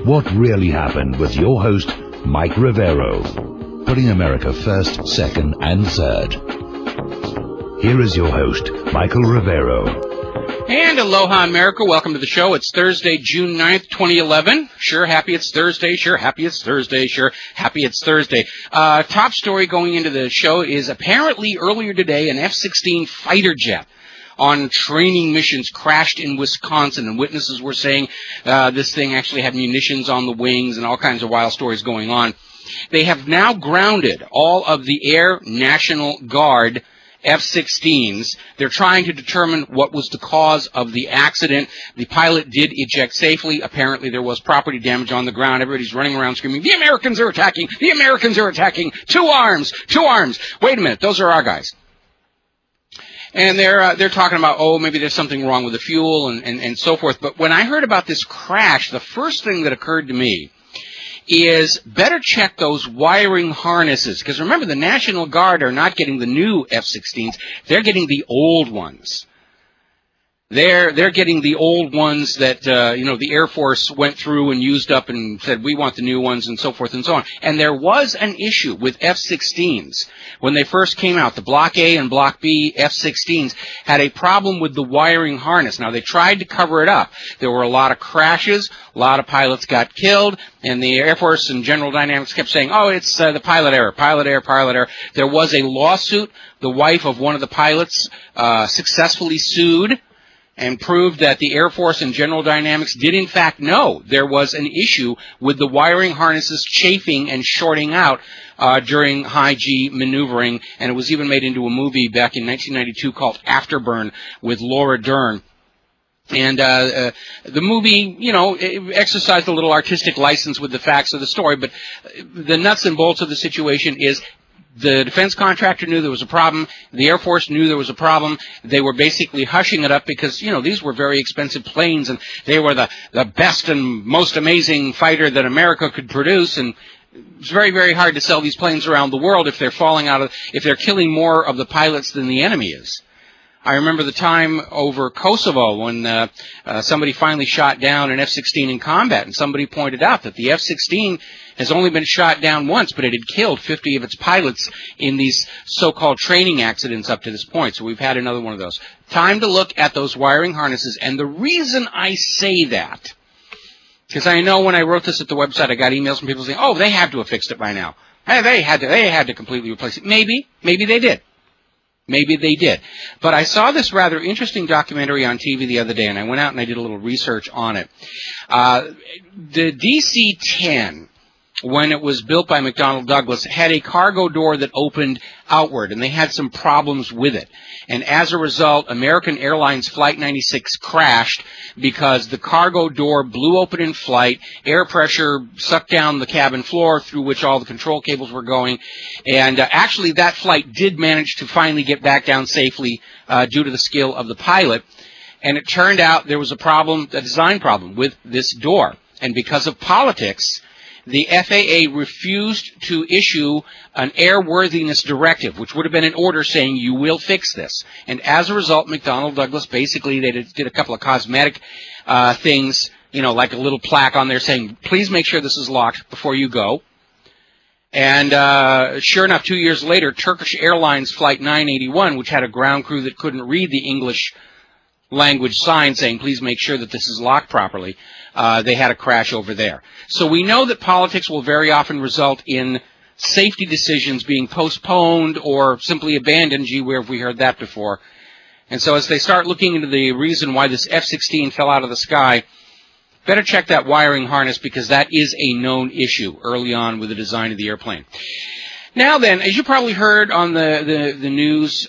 What really happened with your host, Mike Rivero, putting America first, second, and third. Here is your host, Michael Rivero. And aloha, America. Welcome to the show. It's Thursday, June 9th, 2011. Sure, happy it's Thursday. Sure, happy it's Thursday. Sure, happy it's Thursday. Top story going into the show is apparently earlier today an F-16 fighter jet on training missions crashed in Wisconsin, and witnesses were saying this thing actually had munitions on the wings and all kinds of wild stories going on. They have now grounded all of the Air National Guard F-16s. They're trying to determine what was the cause of the accident. The pilot did eject safely. Apparently there was property damage on the ground. Everybody's running around screaming, "The Americans are attacking! The Americans are attacking! Two arms! Two arms!" Wait a minute, those are our guys. And they're talking about, oh, maybe there's something wrong with the fuel and so forth. But when I heard about this crash, the first thing that occurred to me is better check those wiring harnesses. Because remember, the National Guard are not getting the new F-16s. They're getting the old ones. They're getting the old ones that, the Air Force went through and used up and said, we want the new ones and so forth and so on. And there was an issue with F-16s. When they first came out, the Block A and Block B F-16s had a problem with the wiring harness. Now, they tried to cover it up. There were a lot of crashes, a lot of pilots got killed, and the Air Force and General Dynamics kept saying, oh, it's the pilot error, pilot error, pilot error. There was a lawsuit. The wife of one of the pilots successfully sued and proved that the Air Force and General Dynamics did in fact know there was an issue with the wiring harnesses chafing and shorting out during high-G maneuvering, and it was even made into a movie back in 1992 called Afterburn with Laura Dern. And the movie, it exercised a little artistic license with the facts of the story, but the nuts and bolts of the situation is the defense contractor knew there was a problem. The Air Force knew there was a problem. They were basically hushing it up because, these were very expensive planes, and they were the best and most amazing fighter that America could produce. And it's very, very hard to sell these planes around the world if they're if they're killing more of the pilots than the enemy is. I remember the time over Kosovo when somebody finally shot down an F-16 in combat, and somebody pointed out that the F-16 has only been shot down once, but it had killed 50 of its pilots in these so-called training accidents up to this point. So we've had another one of those. Time to look at those wiring harnesses. And the reason I say that, because I know when I wrote this at the website, I got emails from people saying, oh, they had to have fixed it by now. Hey, they had to completely replace it. Maybe they did. Maybe they did. But I saw this rather interesting documentary on TV the other day, and I went out and I did a little research on it. The DC-10, when it was built by McDonnell Douglas, had a cargo door that opened outward, and they had some problems with it. And as a result, American Airlines Flight 96 crashed because the cargo door blew open in flight, air pressure sucked down the cabin floor through which all the control cables were going, and actually that flight did manage to finally get back down safely due to the skill of the pilot. And it turned out there was a design problem with this door. And because of politics, the FAA refused to issue an airworthiness directive, which would have been an order saying you will fix this. And as a result, McDonnell Douglas basically they did a couple of cosmetic things, like a little plaque on there saying, please make sure this is locked before you go. And sure enough, 2 years later, Turkish Airlines Flight 981, which had a ground crew that couldn't read the English language sign saying, please make sure that this is locked properly, they had a crash over there. So we know that politics will very often result in safety decisions being postponed or simply abandoned. Gee, where have we heard that before? And so as they start looking into the reason why this F-16 fell out of the sky, better check that wiring harness because that is a known issue early on with the design of the airplane. Now then, as you probably heard on the news,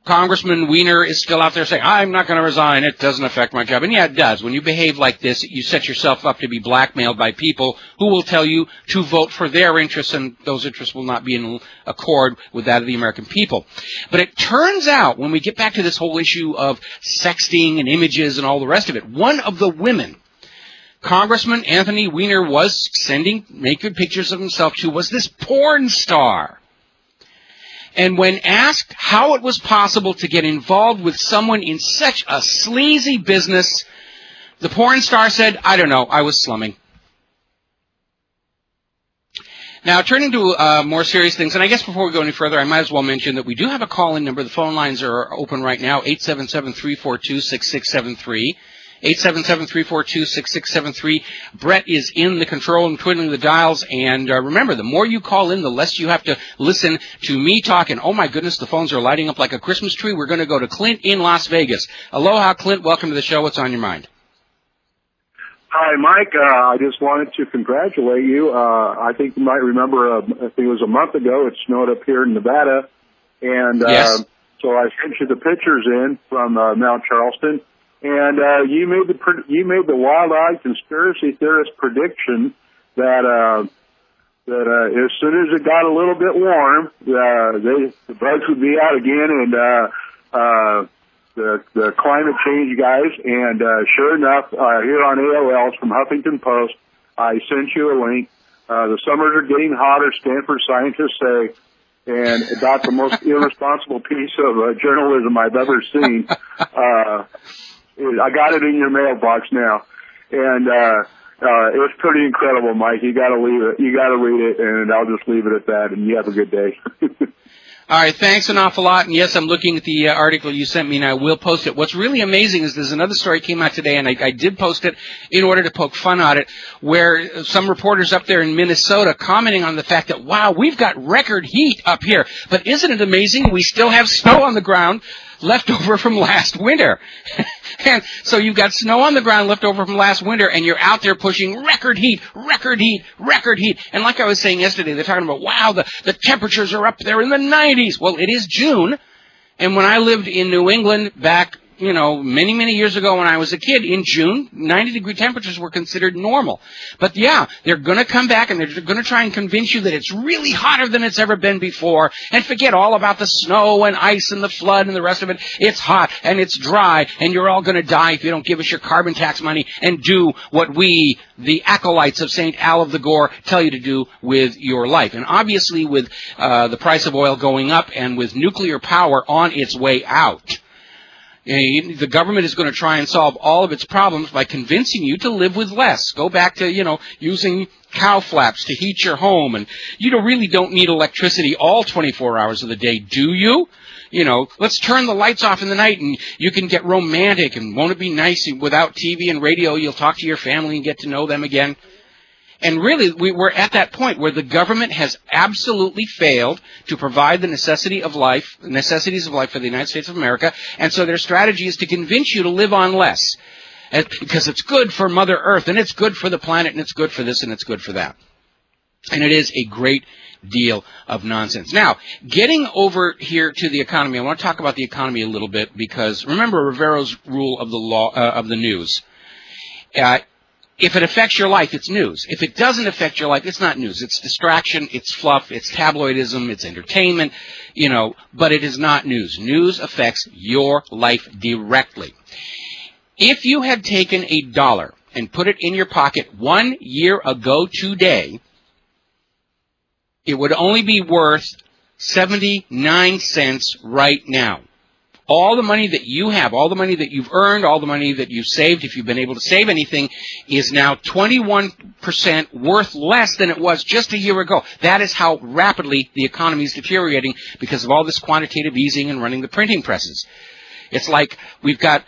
Congressman Weiner is still out there saying, I'm not going to resign. It doesn't affect my job. And yeah, it does. When you behave like this, you set yourself up to be blackmailed by people who will tell you to vote for their interests, and those interests will not be in accord with that of the American people. But it turns out, when we get back to this whole issue of sexting and images and all the rest of it, one of the women Congressman Anthony Weiner was sending naked pictures of himself to was this porn star. And when asked how it was possible to get involved with someone in such a sleazy business, the porn star said, I don't know, I was slumming. Now, turning to more serious things, and I guess before we go any further, I might as well mention that we do have a call-in number. The phone lines are open right now, 877-342-6673. 877-342-6673. Brett is in the control and twiddling the dials. And remember, the more you call in, the less you have to listen to me talk. And oh my goodness, the phones are lighting up like a Christmas tree. We're going to go to Clint in Las Vegas. Aloha, Clint. Welcome to the show. What's on your mind? Hi, Mike. I just wanted to congratulate you. I think you might remember, I think it was a month ago, it snowed up here in Nevada. And yes. So I sent you the pictures in from Mount Charleston. And you made the wild-eyed conspiracy theorist prediction that as soon as it got a little bit warm, the bugs would be out again, and the climate change guys. And sure enough, here on AOL's from Huffington Post, I sent you a link. The summers are getting hotter, Stanford scientists say, and about the most irresponsible piece of journalism I've ever seen. I got it in your mailbox now, and it's pretty incredible, Mike. You got to read it, and I'll just leave it at that. And you have a good day. All right, thanks an awful lot. And yes, I'm looking at the article you sent me, and I will post it. What's really amazing is there's another story came out today, and I did post it in order to poke fun at it, where some reporters up there in Minnesota commenting on the fact that, wow, we've got record heat up here. But isn't it amazing we still have snow on the ground left over from last winter? And so you've got snow on the ground left over from last winter, and you're out there pushing record heat, record heat, record heat. And like I was saying yesterday, they're talking about, wow, the temperatures are up there in the 90s. Well, it is June, and when I lived in New England back, many, many years ago when I was a kid, in June, 90-degree temperatures were considered normal. But yeah, they're going to come back and they're going to try and convince you that it's really hotter than it's ever been before, and forget all about the snow and ice and the flood and the rest of it. It's hot and it's dry, and you're all going to die if you don't give us your carbon tax money and do what we, the acolytes of St. Al of the Gore, tell you to do with your life. And obviously with the price of oil going up and with nuclear power on its way out, the government is going to try and solve all of its problems by convincing you to live with less. Go back to, using cow flaps to heat your home. And you really don't need electricity all 24 hours of the day, do you? Let's turn the lights off in the night and you can get romantic. And won't it be nice without TV and radio? You'll talk to your family and get to know them again. And really, we're at that point where the government has absolutely failed to provide the necessities of life for the United States of America, and so their strategy is to convince you to live on less, because it's good for Mother Earth, and it's good for the planet, and it's good for this, and it's good for that. And it is a great deal of nonsense. Now, getting over here to the economy, I want to talk about the economy a little bit, because remember Rivero's rule of the law of the news. If it affects your life, it's news. If it doesn't affect your life, it's not news. It's distraction, it's fluff, it's tabloidism, it's entertainment, but it is not news. News affects your life directly. If you had taken $1 and put it in your pocket 1 year ago today, it would only be worth 79 cents right now. All the money that you have, all the money that you've earned, all the money that you've saved, if you've been able to save anything, is now 21% worth less than it was just a year ago. That is how rapidly the economy is deteriorating because of all this quantitative easing and running the printing presses. It's like we've got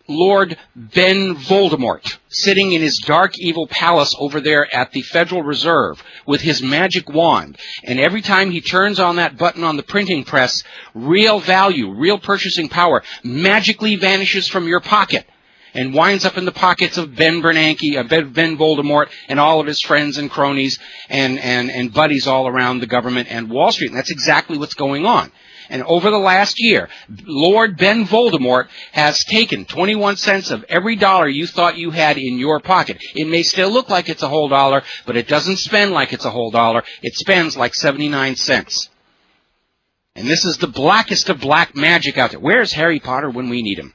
Lord Ben Voldemort sitting in his dark, evil palace over there at the Federal Reserve with his magic wand. And every time he turns on that button on the printing press, real value, real purchasing power magically vanishes from your pocket and winds up in the pockets of Ben Bernanke, Ben Voldemort, and all of his friends and cronies and buddies all around the government and Wall Street. And that's exactly what's going on. And over the last year, Lord Ben Voldemort has taken 21 cents of every dollar you thought you had in your pocket. It may still look like it's a whole dollar, but it doesn't spend like it's a whole dollar. It spends like 79 cents. And this is the blackest of black magic out there. Where's Harry Potter when we need him?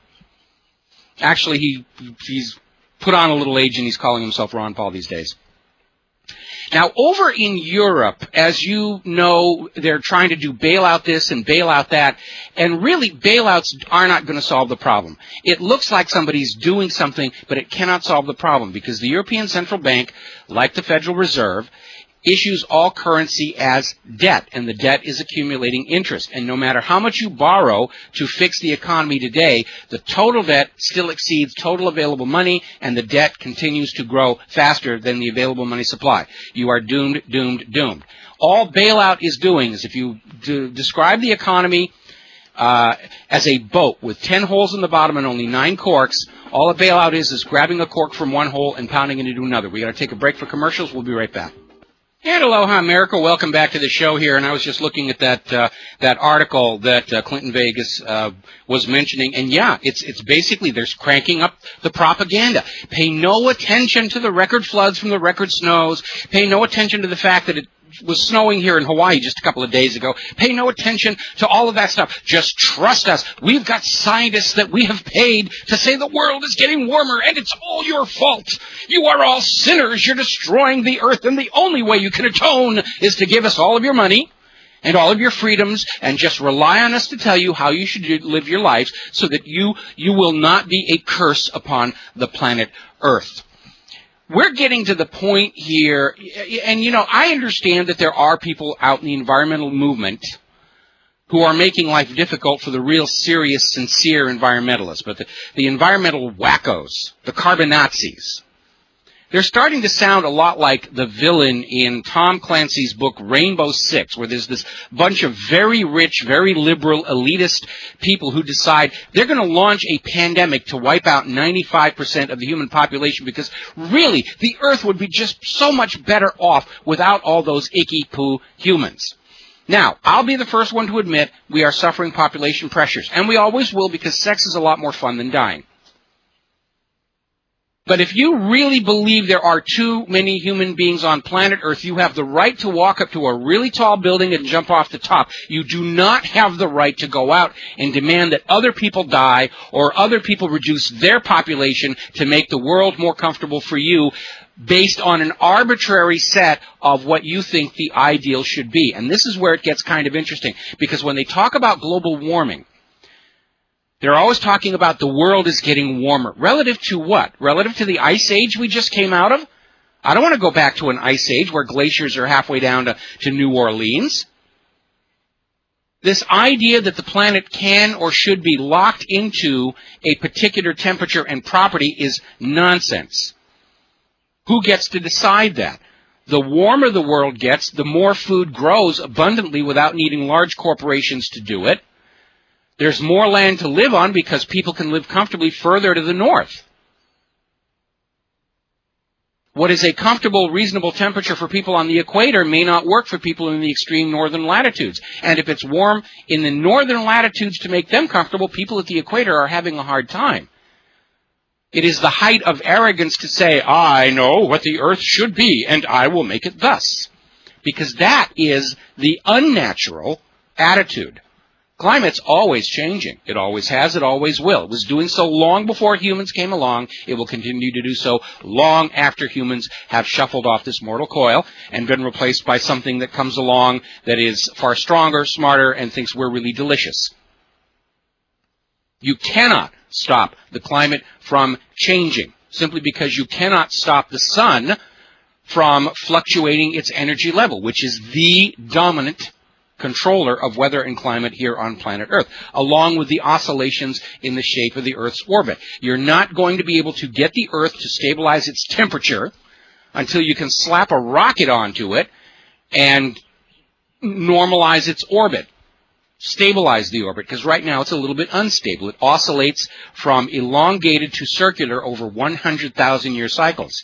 Actually, he's put on a little age and he's calling himself Ron Paul these days. Now, over in Europe, as you know, they're trying to do bailout this and bailout that, and really bailouts are not going to solve the problem. It looks like somebody's doing something, but it cannot solve the problem because the European Central Bank, like the Federal Reserve, issues all currency as debt, and the debt is accumulating interest. And no matter how much you borrow to fix the economy today, the total debt still exceeds total available money, and the debt continues to grow faster than the available money supply. You are doomed, doomed, doomed. All bailout is doing is, if you describe the economy as a boat with 10 holes in the bottom and only 9 corks, all a bailout is grabbing a cork from one hole and pounding it into another. We got to take a break for commercials. We'll be right back. And aloha, America. Welcome back to the show here. And I was just looking at that article that Clinton Vegas was mentioning. And yeah, it's basically they're cranking up the propaganda. Pay no attention to the record floods from the record snows. Pay no attention to the fact that it was snowing here in Hawaii just a couple of days ago. Pay no attention to all of that stuff. Just trust us. We've got scientists that we have paid to say the world is getting warmer, and it's all your fault. You are all sinners. You're destroying the earth, and the only way you can atone is to give us all of your money and all of your freedoms, and just rely on us to tell you how you should live your lives so that you will not be a curse upon the planet Earth. We're getting to the point here, and I understand that there are people out in the environmental movement who are making life difficult for the real serious, sincere environmentalists, but the environmental wackos, the carbon Nazis, they're starting to sound a lot like the villain in Tom Clancy's book Rainbow Six, where there's this bunch of very rich, very liberal, elitist people who decide they're going to launch a pandemic to wipe out 95% of the human population because really the earth would be just so much better off without all those icky poo humans. Now, I'll be the first one to admit we are suffering population pressures, and we always will because sex is a lot more fun than dying. But if you really believe there are too many human beings on planet Earth, you have the right to walk up to a really tall building and jump off the top. You do not have the right to go out and demand that other people die or other people reduce their population to make the world more comfortable for you based on an arbitrary set of what you think the ideal should be. And this is where it gets kind of interesting, because when they talk about global warming, they're always talking about the world is getting warmer. Relative to what? Relative to the ice age we just came out of? I don't want to go back to an ice age where glaciers are halfway down to New Orleans. This idea that the planet can or should be locked into a particular temperature and property is nonsense. Who gets to decide that? The warmer the world gets, the more food grows abundantly without needing large corporations to do it. There's more land to live on because people can live comfortably further to the north. What is a comfortable, reasonable temperature for people on the equator may not work for people in the extreme northern latitudes. And if it's warm in the northern latitudes to make them comfortable, people at the equator are having a hard time. It is the height of arrogance to say, I know what the earth should be, and I will make it thus. Because that is the unnatural attitude. Climate's always changing. It always has, it always will. It was doing so long before humans came along. It will continue to do so long after humans have shuffled off this mortal coil and been replaced by something that comes along that is far stronger, smarter, and thinks we're really delicious. You cannot stop the climate from changing simply because you cannot stop the sun from fluctuating its energy level, which is the dominant controller of weather and climate here on planet Earth, along with the oscillations in the shape of the Earth's orbit. You're not going to be able to get the Earth to stabilize its temperature until you can slap a rocket onto it and normalize its orbit, stabilize the orbit, because right now it's a little bit unstable. It oscillates from elongated to circular over 100,000-year cycles.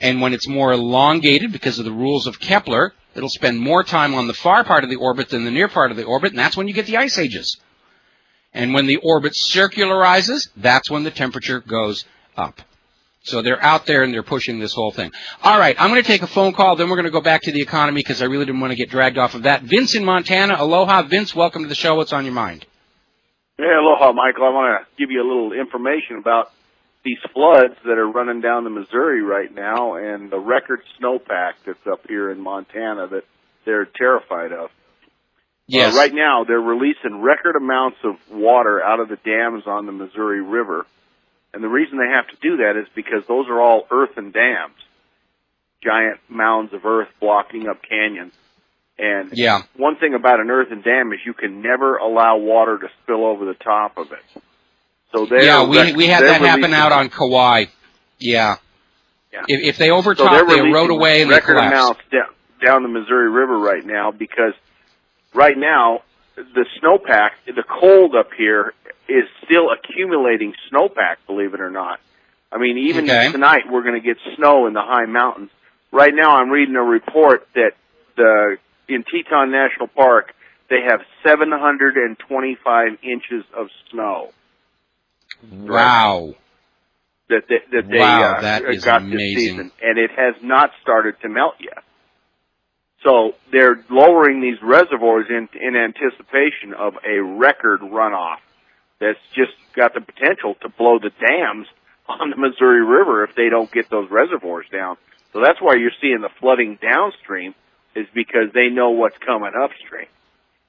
And when it's more elongated, because of the rules of Kepler, it'll spend more time on the far part of the orbit than the near part of the orbit, and that's when you get the ice ages. And when the orbit circularizes, that's when the temperature goes up. So they're out there and they're pushing this whole thing. All right, I'm going to take a phone call, then we're going to go back to the economy because I really didn't want to get dragged off of that. Vince in Montana. Aloha, Vince. Welcome to the show. What's on your mind? Hey, aloha, Michael. I want to give you a little information about these floods that are running down the Missouri right now and the record snowpack that's up here in Montana that they're terrified of. Yes. Right now, they're releasing record amounts of water out of the dams on the Missouri River. And the reason they have to do that is because those are all earthen dams. giant mounds of earth blocking up canyons. And Yeah. one thing about an earthen dam is you can never allow water to spill over the top of it. So we had that happen out on Kauai. Yeah. If they overtop, they erode away and they collapse. Amounts down the Missouri River right now, because right now the snowpack, the cold up here is still accumulating snowpack, believe it or not. I mean, even tonight we're going to get snow in the high mountains. Right now I'm reading a report that in Teton National Park they have 725 inches of snow. Wow. That they that is got amazing. this season, and it has not started to melt yet. So they're lowering these reservoirs in anticipation of a record runoff that's just got the potential to blow the dams on the Missouri River if they don't get those reservoirs down. So that's why you're seeing the flooding downstream, is because they know what's coming upstream.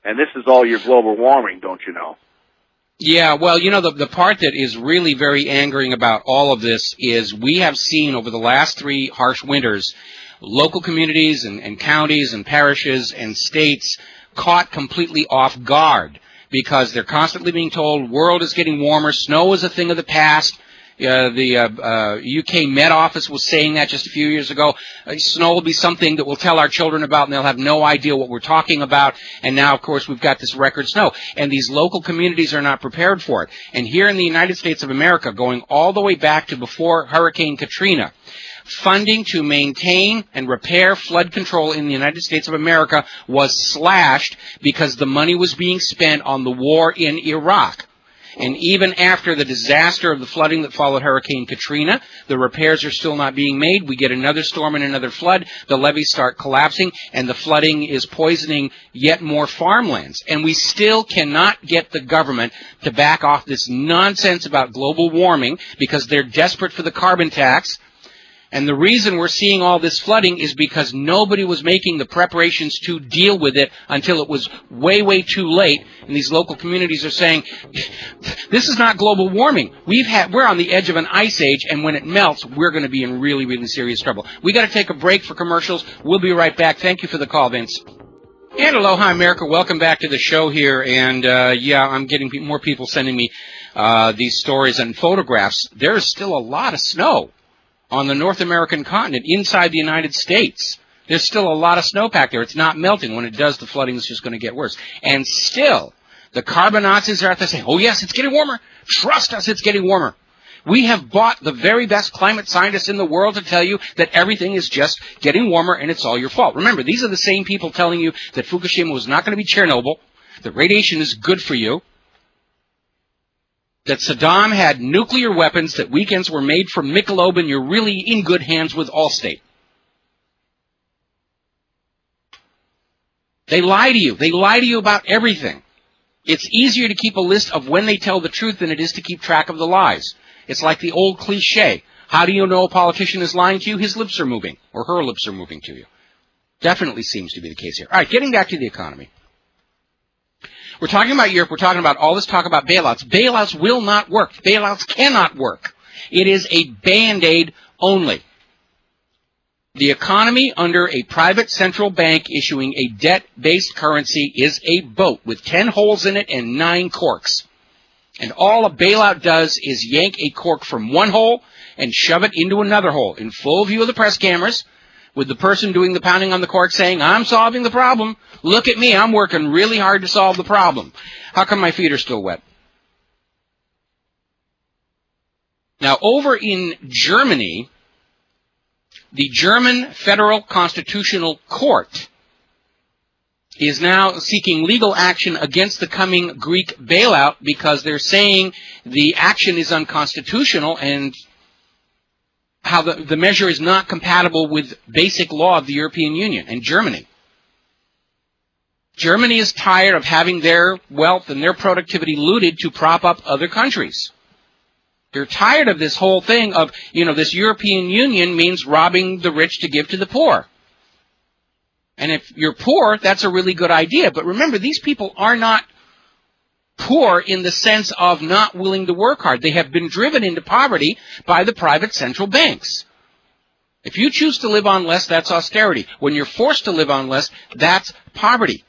And this is all your global warming, don't you know? Yeah, well, the part that is really very angering about all of this is we have seen over the last 3 harsh winters local communities and counties and parishes and states caught completely off guard because they're constantly being told world is getting warmer, snow is a thing of the past. The UK Met Office was saying that just a few years ago. Snow will be something that we'll tell our children about, and they'll have no idea what we're talking about. And now, of course, we've got this record snow. And these local communities are not prepared for it. And here in the United States of America, going all the way back to before Hurricane Katrina, funding to maintain and repair flood control in the United States of America was slashed because the money was being spent on the war in Iraq. And even after the disaster of the flooding that followed Hurricane Katrina, the repairs are still not being made. We get another storm and another flood. The levees start collapsing, and the flooding is poisoning yet more farmlands. And we still cannot get the government to back off this nonsense about global warming because they're desperate for the carbon tax. And the reason we're seeing all this flooding is because nobody was making the preparations to deal with it until it was way, way too late. And these local communities are saying, this is not global warming. We're on the edge of an ice age, and when it melts, we're going to be in really, really serious trouble. We got to take a break for commercials. We'll be right back. Thank you for the call, Vince. And aloha, America. Welcome back to the show here. And, I'm getting more people sending me these stories and photographs. There's still a lot of snow on the North American continent, inside the United States. There's still a lot of snowpack there. It's not melting. When it does, the flooding is just going to get worse. And still, the carbon Nazis are out there saying, oh, yes, it's getting warmer. Trust us, it's getting warmer. We have bought the very best climate scientists in the world to tell you that everything is just getting warmer and it's all your fault. Remember, these are the same people telling you that Fukushima was not going to be Chernobyl, that radiation is good for you, that Saddam had nuclear weapons, that weekends were made from Michelob, and you're really in good hands with Allstate. They lie to you. They lie to you about everything. It's easier to keep a list of when they tell the truth than it is to keep track of the lies. It's like the old cliche. How do you know a politician is lying to you? His lips are moving, or her lips are moving to you. Definitely seems to be the case here. All right, getting back to the economy. We're talking about Europe. We're talking about all this talk about bailouts. Bailouts will not work. Bailouts cannot work. It is a Band-Aid only. The economy under a private central bank issuing a debt-based currency is a boat with 10 holes in it and 9 corks. And all a bailout does is yank a cork from one hole and shove it into another hole in full view of the press cameras, with the person doing the pounding on the cork saying, I'm solving the problem. Look at me, I'm working really hard to solve the problem. How come my feet are still wet? Now, over in Germany, the German Federal Constitutional Court is now seeking legal action against the coming Greek bailout because they're saying the action is unconstitutional and how the measure is not compatible with basic law of the European Union and Germany. Germany is tired of having their wealth and their productivity looted to prop up other countries. They're tired of this whole thing of, this European Union means robbing the rich to give to the poor. And if you're poor, that's a really good idea. But remember, these people are not poor in the sense of not willing to work hard. They have been driven into poverty by the private central banks. If you choose to live on less, that's austerity. When you're forced to live on less, that's poverty.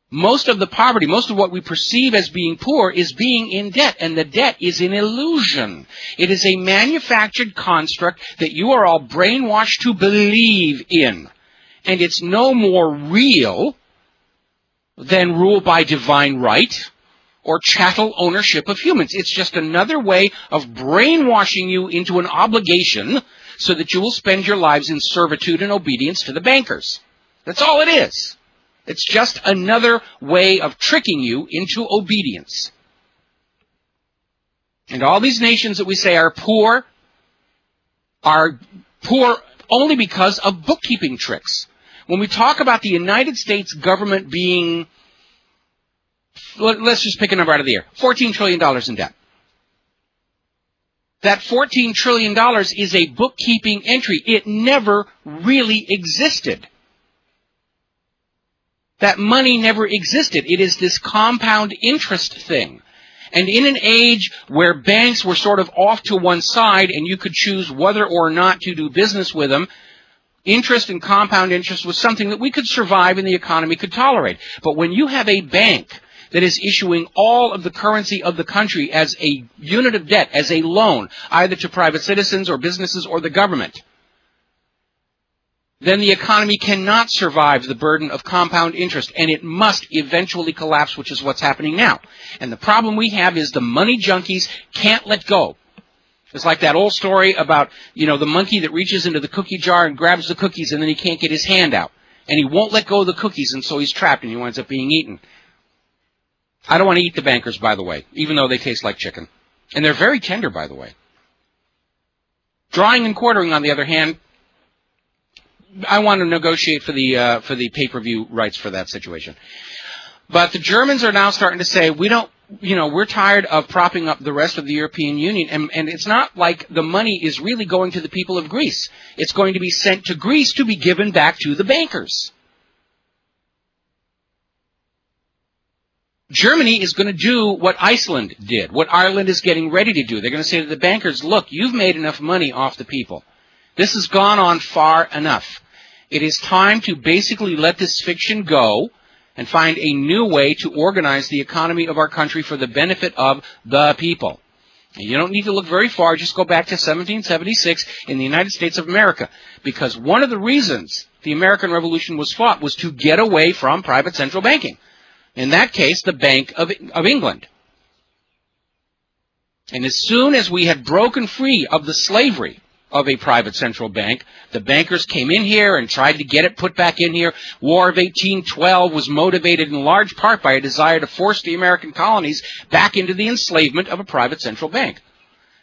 Most of the poverty, most of what we perceive as being poor is being in debt, and the debt is an illusion. It is a manufactured construct that you are all brainwashed to believe in. And it's no more real than rule by divine right or chattel ownership of humans. It's just another way of brainwashing you into an obligation so that you will spend your lives in servitude and obedience to the bankers. That's all it is. It's just another way of tricking you into obedience. And all these nations that we say are poor only because of bookkeeping tricks. When we talk about the United States government being, let's just pick a number out of the air, $14 trillion in debt. That $14 trillion is a bookkeeping entry. It never really existed. That money never existed. It is this compound interest thing. And in an age where banks were sort of off to one side and you could choose whether or not to do business with them, interest and compound interest was something that we could survive and the economy could tolerate. But when you have a bank that is issuing all of the currency of the country as a unit of debt, as a loan, either to private citizens or businesses or the government, then the economy cannot survive the burden of compound interest, and it must eventually collapse, which is what's happening now. And the problem we have is the money junkies can't let go. It's like that old story about, the monkey that reaches into the cookie jar and grabs the cookies, and then he can't get his hand out. And he won't let go of the cookies, and so he's trapped, and he winds up being eaten. I don't want to eat the bankers, by the way, even though they taste like chicken. And they're very tender, by the way. Drawing and quartering, on the other hand, I want to negotiate for the pay-per-view rights for that situation. But the Germans are now starting to say, we're tired of propping up the rest of the European Union, and it's not like the money is really going to the people of Greece. It's going to be sent to Greece to be given back to the bankers. Germany is going to do what Iceland did, what Ireland is getting ready to do. They're going to say to the bankers, look, you've made enough money off the people. This has gone on far enough. It is time to basically let this fiction go and find a new way to organize the economy of our country for the benefit of the people. And you don't need to look very far. Just go back to 1776 in the United States of America, because one of the reasons the American Revolution was fought was to get away from private central banking. In that case, the Bank of England. And as soon as we had broken free of the slavery of a private central bank, the bankers came in here and tried to get it put back in here. War of 1812 was motivated in large part by a desire to force the American colonies back into the enslavement of a private central bank.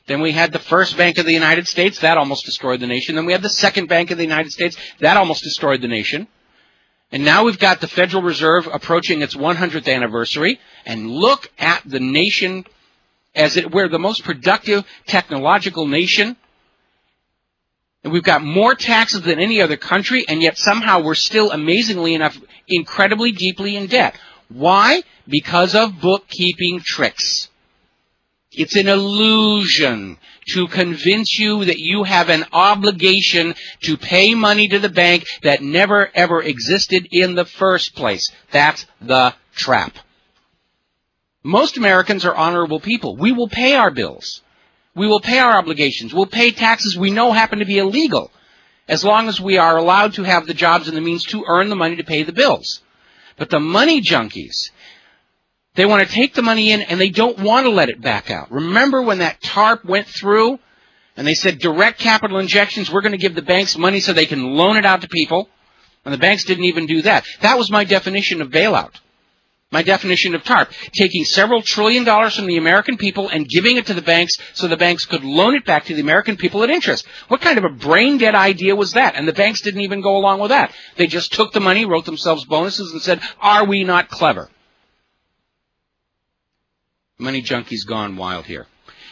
Then we had the first Bank of the United States. That almost destroyed the nation. Then we had the second Bank of the United States. That almost destroyed the nation. And now we've got the Federal Reserve approaching its 100th anniversary. And look at the nation as we're the most productive technological nation. And we've got more taxes than any other country, and yet somehow we're still, amazingly enough, incredibly deeply in debt. Why? Because of bookkeeping tricks. It's an illusion to convince you that you have an obligation to pay money to the bank that never, ever existed in the first place. That's the trap. Most Americans are honorable people. We will pay our bills. We will pay our obligations. We'll pay taxes we know happen to be illegal, as long as we are allowed to have the jobs and the means to earn the money to pay the bills. But the money junkies, they want to take the money in and they don't want to let it back out. Remember when that TARP went through and they said direct capital injections, we're going to give the banks money so they can loan it out to people? And the banks didn't even do that. That was my definition of bailout. My definition of TARP, taking several $1 trillion from the American people and giving it to the banks so the banks could loan it back to the American people at interest. What kind of a brain-dead idea was that? And the banks didn't even go along with that. They just took the money, wrote themselves bonuses, and said, are we not clever? Money junkies gone wild here.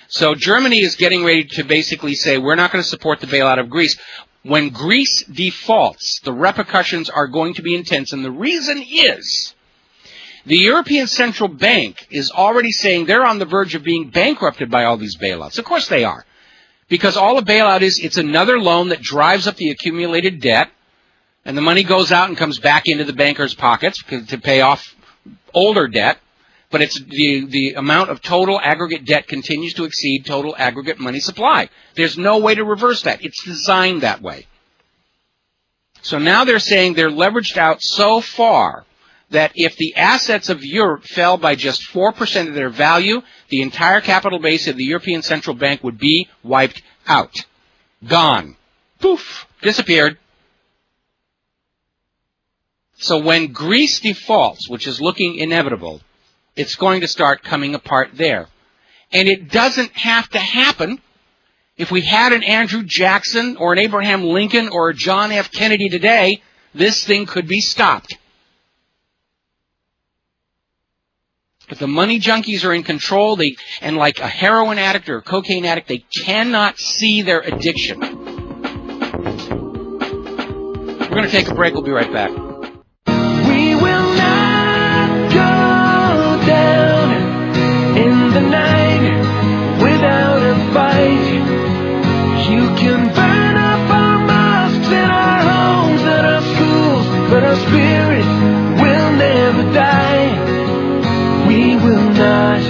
So Germany is getting ready to basically say, we're not going to support the bailout of Greece. When Greece defaults, the repercussions are going to be intense, and the reason is the European Central Bank is already saying they're on the verge of being bankrupted by all these bailouts. Of course they are, Because all a bailout is, it's another loan that drives up the accumulated debt, and the money goes out and comes back into the bankers' pockets to pay off older debt. But it's the amount of total aggregate debt continues to exceed total aggregate money supply. There's no way to reverse that. It's designed that way. So now they're saying they're leveraged out so far that if the assets of Europe fell by just 4% of their value, the entire capital base of the European Central Bank would be wiped out. Gone. Poof. Disappeared. So when Greece defaults, which is looking inevitable, it's going to start coming apart there. And it doesn't have to happen. If we had an Andrew Jackson or an Abraham Lincoln or a John F. Kennedy today, this thing could be stopped. But the money junkies are in control, and like a heroin addict or a cocaine addict, they cannot see their addiction. We're going to take a break. We'll be right back. We will not go down in the night without a fight. You can burn up our mosques and our homes and our schools, but our spirit will never die. We will not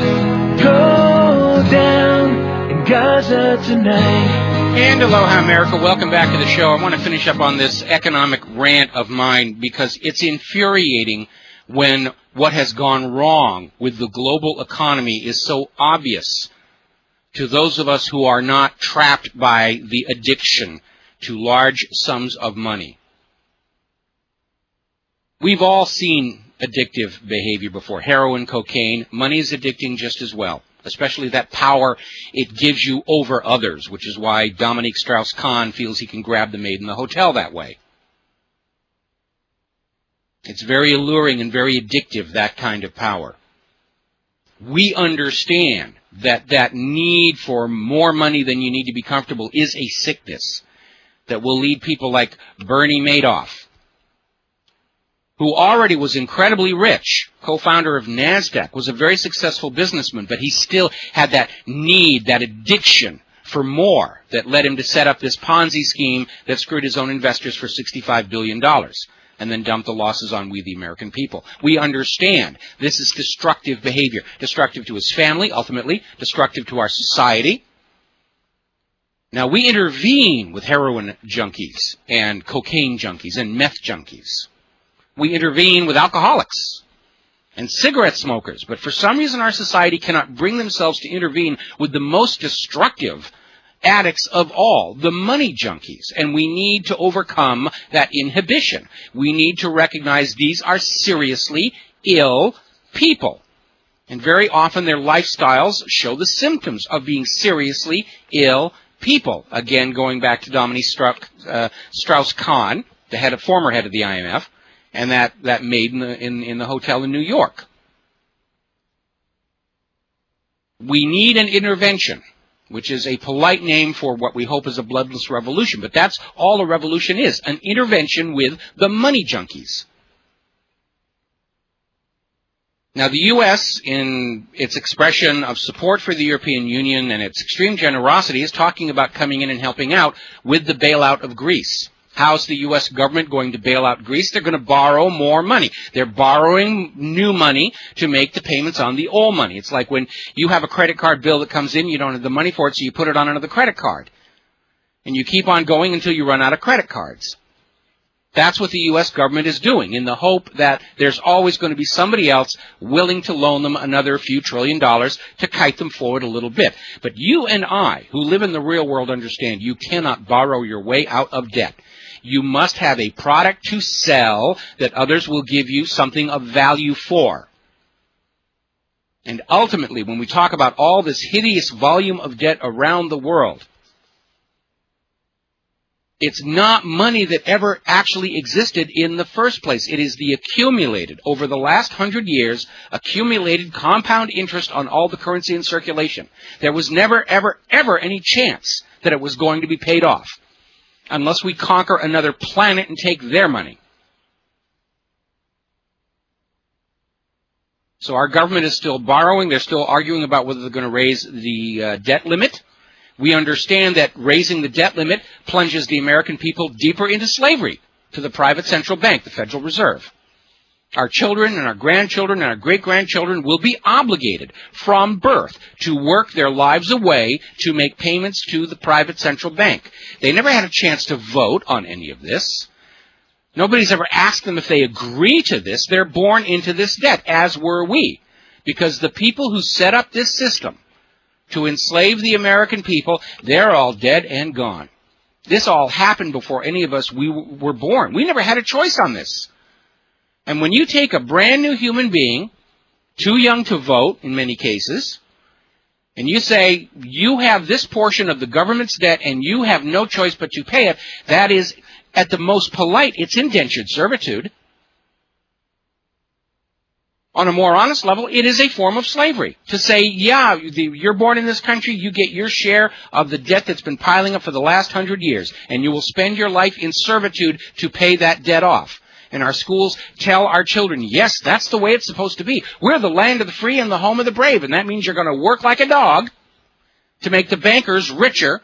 go down in Gaza tonight. And aloha, America. Welcome back to the show. I want to finish up on this economic rant of mine because it's infuriating when what has gone wrong with the global economy is so obvious to those of us who are not trapped by the addiction to large sums of money. We've all seen addictive behavior before. Heroin, cocaine, money is addicting just as well, especially that power it gives you over others, which is why Dominique Strauss-Kahn feels he can grab the maid in the hotel that way. It's very alluring and very addictive, that kind of power. We understand that need for more money than you need to be comfortable is a sickness that will lead people like Bernie Madoff, who already was incredibly rich, co-founder of NASDAQ, was a very successful businessman, but he still had that need, that addiction for more that led him to set up this Ponzi scheme that screwed his own investors for $65 billion and then dumped the losses on we, the American people. We understand this is destructive behavior, destructive to his family, ultimately, destructive to our society. Now, we intervene with heroin junkies and cocaine junkies and meth junkies. We intervene with alcoholics and cigarette smokers, but for some reason our society cannot bring themselves to intervene with the most destructive addicts of all, the money junkies, and we need to overcome that inhibition. We need to recognize these are seriously ill people, and very often their lifestyles show the symptoms of being seriously ill people. Again, going back to Dominique Strauss-Kahn, the former head of the IMF, and that maid in the hotel in New York. We need an intervention, which is a polite name for what we hope is a bloodless revolution. But that's all a revolution is, an intervention with the money junkies. Now, the U.S., in its expression of support for the European Union and its extreme generosity, is talking about coming in and helping out with the bailout of Greece. How's the U.S. government going to bail out Greece? They're going to borrow more money. They're borrowing new money to make the payments on the old money. It's like when you have a credit card bill that comes in, you don't have the money for it, so you put it on another credit card. And you keep on going until you run out of credit cards. That's what the U.S. government is doing, in the hope that there's always going to be somebody else willing to loan them another few $1 trillion to kite them forward a little bit. But you and I, who live in the real world, understand you cannot borrow your way out of debt. You must have a product to sell that others will give you something of value for. And ultimately, when we talk about all this hideous volume of debt around the world, it's not money that ever actually existed in the first place. It is the accumulated, over the last 100 years, accumulated compound interest on all the currency in circulation. There was never, ever, ever any chance that it was going to be paid off, unless we conquer another planet and take their money. So our government is still borrowing. They're still arguing about whether they're going to raise the debt limit, We understand that raising the debt limit plunges the American people deeper into slavery to the private central bank, the Federal Reserve. Our children and our grandchildren and our great-grandchildren will be obligated from birth to work their lives away to make payments to the private central bank. They never had a chance to vote on any of this. Nobody's ever asked them if they agree to this. They're born into this debt, as were we, because the people who set up this system to enslave the American people, they're all dead and gone. This all happened before any of us were born. We never had a choice on this. And when you take a brand new human being, too young to vote in many cases, and you say, you have this portion of the government's debt and you have no choice but to pay it, that is, at the most polite, it's indentured servitude. On a more honest level, it is a form of slavery. To say, yeah, you're born in this country, you get your share of the debt that's been piling up for the last 100 years, and you will spend your life in servitude to pay that debt off. And our schools tell our children, yes, that's the way it's supposed to be. We're the land of the free and the home of the brave, and that means you're going to work like a dog to make the bankers richer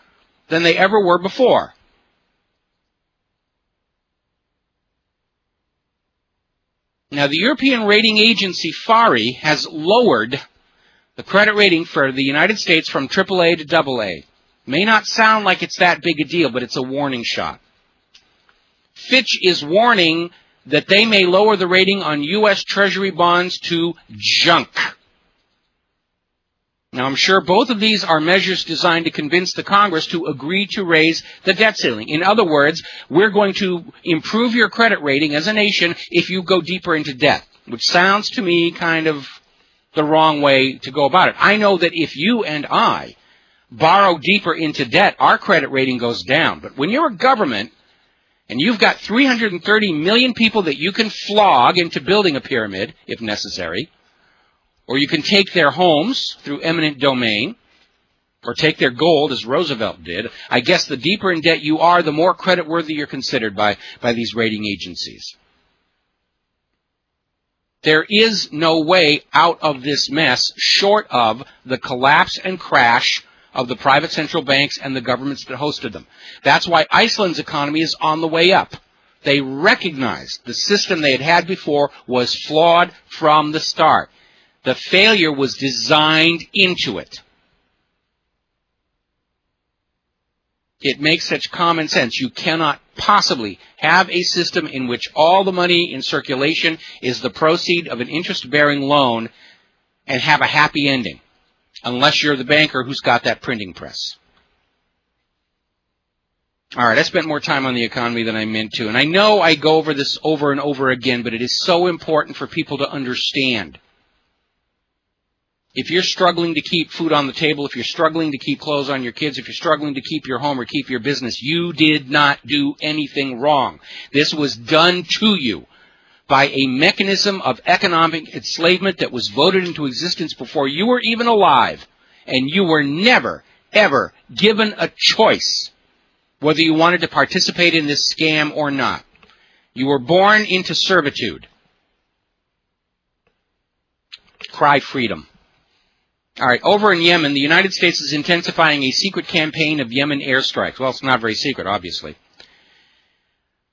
than they ever were before. Now, the European rating agency FARI has lowered the credit rating for the United States from AAA to AA. May not sound like it's that big a deal, but it's a warning shot. Fitch is warning that they may lower the rating on U.S. Treasury bonds to junk. Now, I'm sure both of these are measures designed to convince the Congress to agree to raise the debt ceiling. In other words, we're going to improve your credit rating as a nation if you go deeper into debt, which sounds to me kind of the wrong way to go about it. I know that if you and I borrow deeper into debt, our credit rating goes down. But when you're a government, and you've got 330 million people that you can flog into building a pyramid, if necessary, or you can take their homes through eminent domain, or take their gold, as Roosevelt did. I guess the deeper in debt you are, the more creditworthy you're considered by these rating agencies. There is no way out of this mess short of the collapse and crash of the private central banks and the governments that hosted them. That's why Iceland's economy is on the way up. They recognized the system they had before was flawed from the start. The failure was designed into it. It makes such common sense. You cannot possibly have a system in which all the money in circulation is the proceed of an interest-bearing loan and have a happy ending, unless you're the banker who's got that printing press. All right, I spent more time on the economy than I meant to, and I know I go over this over and over again, but it is so important for people to understand. If you're struggling to keep food on the table, if you're struggling to keep clothes on your kids, if you're struggling to keep your home or keep your business, you did not do anything wrong. This was done to you by a mechanism of economic enslavement that was voted into existence before you were even alive, and you were never, ever given a choice whether you wanted to participate in this scam or not. You were born into servitude. Cry freedom. All right, over in Yemen, the United States is intensifying a secret campaign of Yemen airstrikes. Well, it's not very secret, obviously.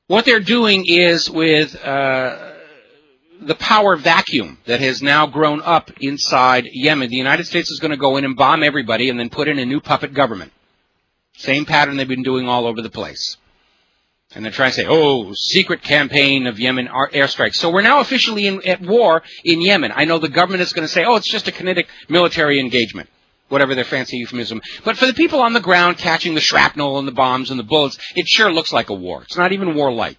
What they're doing is with the power vacuum that has now grown up inside Yemen, the United States is going to go in and bomb everybody and then put in a new puppet government. Same pattern they've been doing all over the place. And they're trying to say, oh, secret campaign of Yemen airstrikes. So we're now officially at war in Yemen. I know the government is going to say, oh, it's just a kinetic military engagement, whatever their fancy euphemism. But for the people on the ground catching the shrapnel and the bombs and the bullets, it sure looks like a war. It's not even warlike.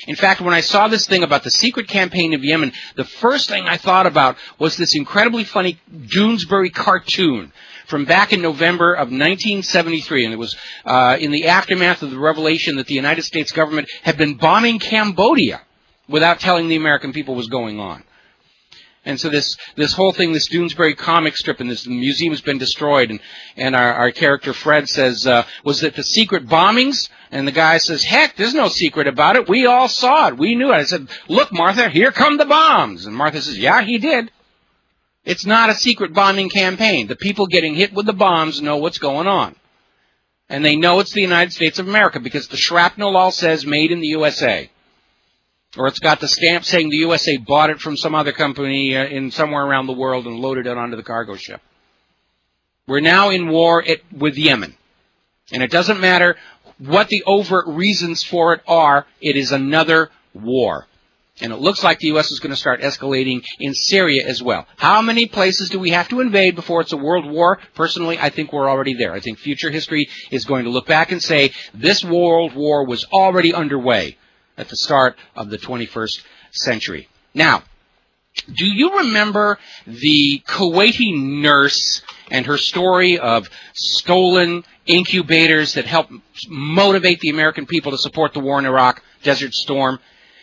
In fact, when I saw this thing about the secret campaign of Yemen, the first thing I thought about was this incredibly funny Doonesbury cartoon from back in November of 1973, and it was in the aftermath of the revelation that the United States government had been bombing Cambodia without telling the American people what was going on. And so this whole thing, this Doonesbury comic strip, and this museum has been destroyed, and our character Fred says, was it the secret bombings? And the guy says, heck, there's no secret about it. We all saw it. We knew it. I said, look, Martha, here come the bombs. And Martha says, yeah, he did. It's not a secret bombing campaign. The people getting hit with the bombs know what's going on. And they know it's the United States of America because the shrapnel all says made in the USA. Or it's got the stamp saying the USA bought it from some other company in somewhere around the world and loaded it onto the cargo ship. We're now in war with Yemen. And it doesn't matter what the overt reasons for it are, it is another war. And it looks like the U.S. is going to start escalating in Syria as well. How many places do we have to invade before it's a world war? Personally, I think we're already there. I think future history is going to look back and say this world war was already underway at the start of the 21st century. Now, do you remember the Kuwaiti nurse and her story of stolen incubators that helped motivate the American people to support the war in Iraq, Desert Storm?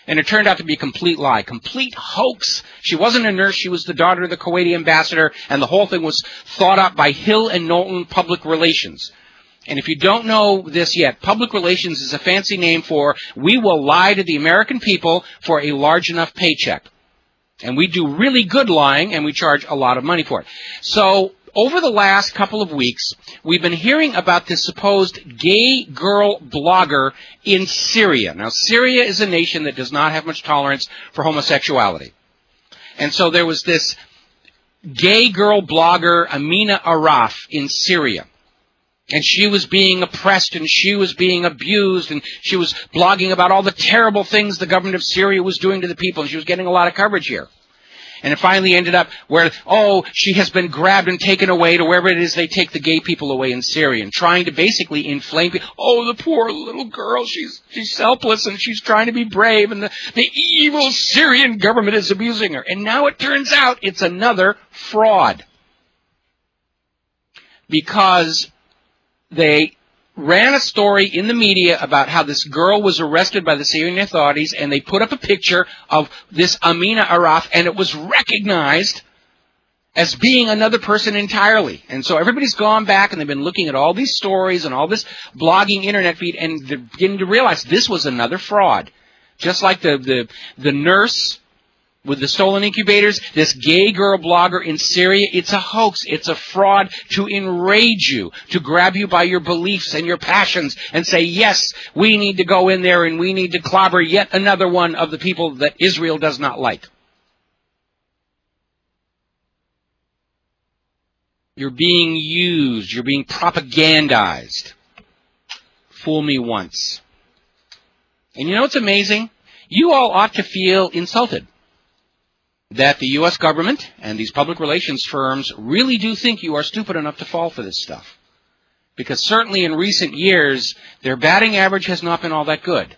And it turned out to be a complete lie, complete hoax. She wasn't a nurse. She was the daughter of the Kuwaiti ambassador, and the whole thing was thought up by Hill and Knowlton Public Relations. And if you don't know this yet, public relations is a fancy name for we will lie to the American people for a large enough paycheck. And we do really good lying, and we charge a lot of money for it. So over the last couple of weeks, we've been hearing about this supposed gay girl blogger in Syria. Now, Syria is a nation that does not have much tolerance for homosexuality. And so there was this gay girl blogger, Amina Araf, in Syria. And she was being oppressed, and she was being abused, and she was blogging about all the terrible things the government of Syria was doing to the people, and she was getting a lot of coverage here. And it finally ended up where, she has been grabbed and taken away to wherever it is they take the gay people away in Syria, and trying to basically inflame people. Oh, the poor little girl, she's helpless, and she's trying to be brave, and the evil Syrian government is abusing her. And now it turns out it's another fraud. Because they ran a story in the media about how this girl was arrested by the Syrian authorities, and they put up a picture of this Amina Araf, and it was recognized as being another person entirely. And so everybody's gone back, and they've been looking at all these stories and all this blogging internet feed, and they're beginning to realize this was another fraud. Just like the nurse with the stolen incubators, this gay girl blogger in Syria, it's a hoax. It's a fraud to enrage you, to grab you by your beliefs and your passions and say, yes, we need to go in there and we need to clobber yet another one of the people that Israel does not like. You're being used. You're being propagandized. Fool me once. And you know what's amazing? You all ought to feel insulted that the U.S. government and these public relations firms really do think you are stupid enough to fall for this stuff. Because certainly in recent years, their batting average has not been all that good.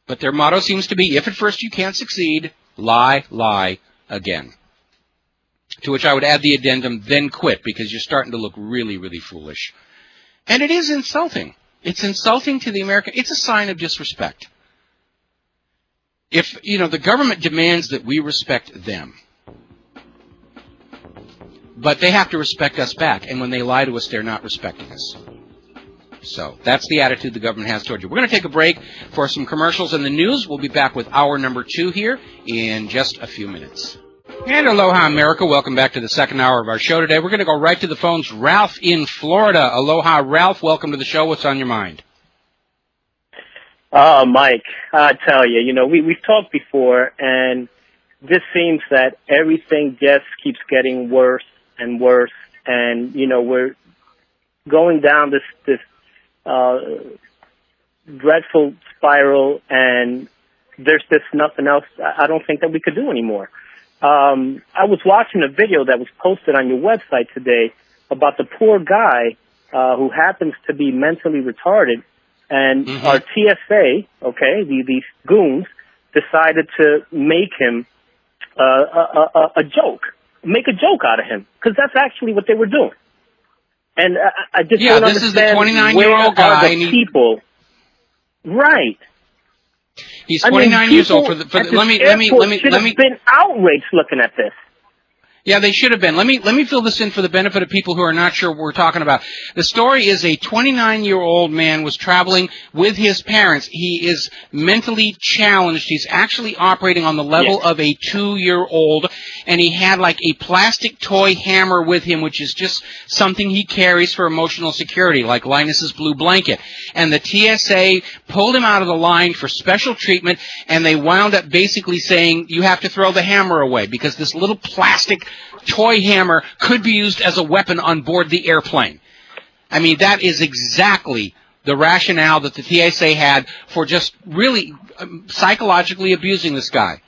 But their motto seems to be, if at first you can't succeed, lie, lie again. To which I would add the addendum, then quit, because you're starting to look really, really foolish. And it is insulting. It's insulting to the American. It's a sign of disrespect. If, the government demands that we respect them, but they have to respect us back, and when they lie to us, they're not respecting us. So that's the attitude the government has toward you. We're going to take a break for some commercials and the news. We'll be back with hour number 2 here in just a few minutes. And aloha, America. Welcome back to the second hour of our show today. We're going to go right to the phones. Ralph in Florida. Aloha, Ralph. Welcome to the show. What's on your mind? Mike, I tell you, we've talked before, and this seems that everything just keeps getting worse and worse, and, we're going down this dreadful spiral, and there's just nothing else I don't think that we could do anymore. I was watching a video that was posted on your website today about the poor guy who happens to be mentally retarded. And our TSA, these goons, decided to make him a joke, make a joke out of him, because that's actually what they were doing. And I just don't understand. Is the 29-year-old guy. The people, right? He's 29 years old. Let me. Been outraged looking at this. Yeah, they should have been. Let me fill this in for the benefit of people who are not sure what we're talking about. The story is a 29-year-old man was traveling with his parents. He is mentally challenged. He's actually operating on the level of a 2-year-old, and he had like a plastic toy hammer with him, which is just something he carries for emotional security, like Linus's blue blanket. And the TSA pulled him out of the line for special treatment, and they wound up basically saying, you have to throw the hammer away, because this little plastic toy hammer could be used as a weapon on board the airplane. I mean, that is exactly the rationale that the TSA had for just really psychologically abusing this guy.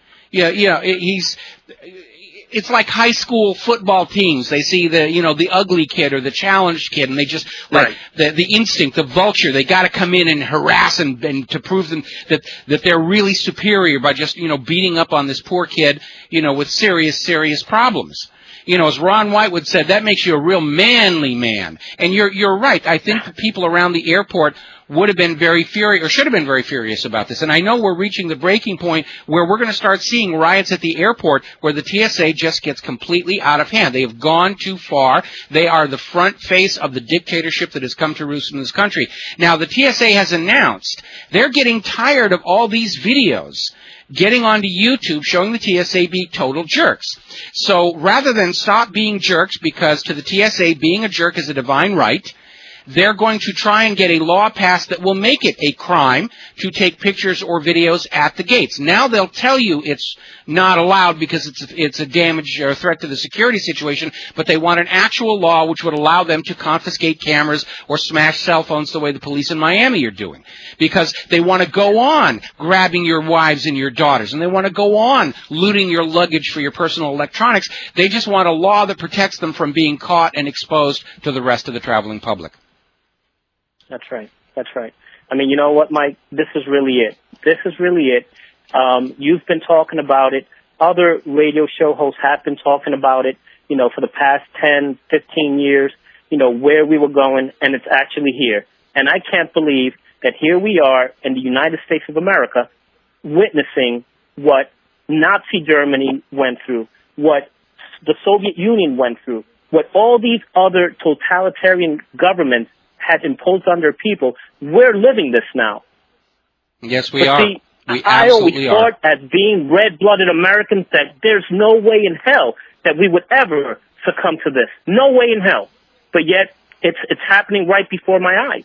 It's like high school football teams. They see the ugly kid or the challenged kid, and they just like the instinct, the vulture. They got to come in and harass and to prove them that they're really superior by just beating up on this poor kid with serious problems. As Ron Whitewood said, that makes you a real manly man. And you're right. I think the people around the airport would have been very furious, or should have been very furious about this. And I know we're reaching the breaking point where we're going to start seeing riots at the airport where the TSA just gets completely out of hand. They have gone too far. They are the front face of the dictatorship that has come to roost in this country. Now, the TSA has announced they're getting tired of all these videos getting onto YouTube showing the TSA being total jerks. So rather than stop being jerks, because to the TSA being a jerk is a divine right, they're going to try and get a law passed that will make it a crime to take pictures or videos at the gates. Now they'll tell you it's not allowed because it's a damage or a threat to the security situation, but they want an actual law which would allow them to confiscate cameras or smash cell phones the way the police in Miami are doing. Because they want to go on grabbing your wives and your daughters, and they want to go on looting your luggage for your personal electronics. They just want a law that protects them from being caught and exposed to the rest of the traveling public. That's right. That's right. I mean, you know what, Mike? This is really it. This is really it. You've been talking about it. Other radio show hosts have been talking about it, for the past 10, 15 years, where we were going, and it's actually here. And I can't believe that here we are in the United States of America witnessing what Nazi Germany went through, what the Soviet Union went through, what all these other totalitarian governments had imposed on their people. We're living this now. Yes, we are. See, we I always absolutely thought, are. as being red-blooded Americans, that there's no way in hell that we would ever succumb to this. No way in hell. But yet, it's happening right before my eyes.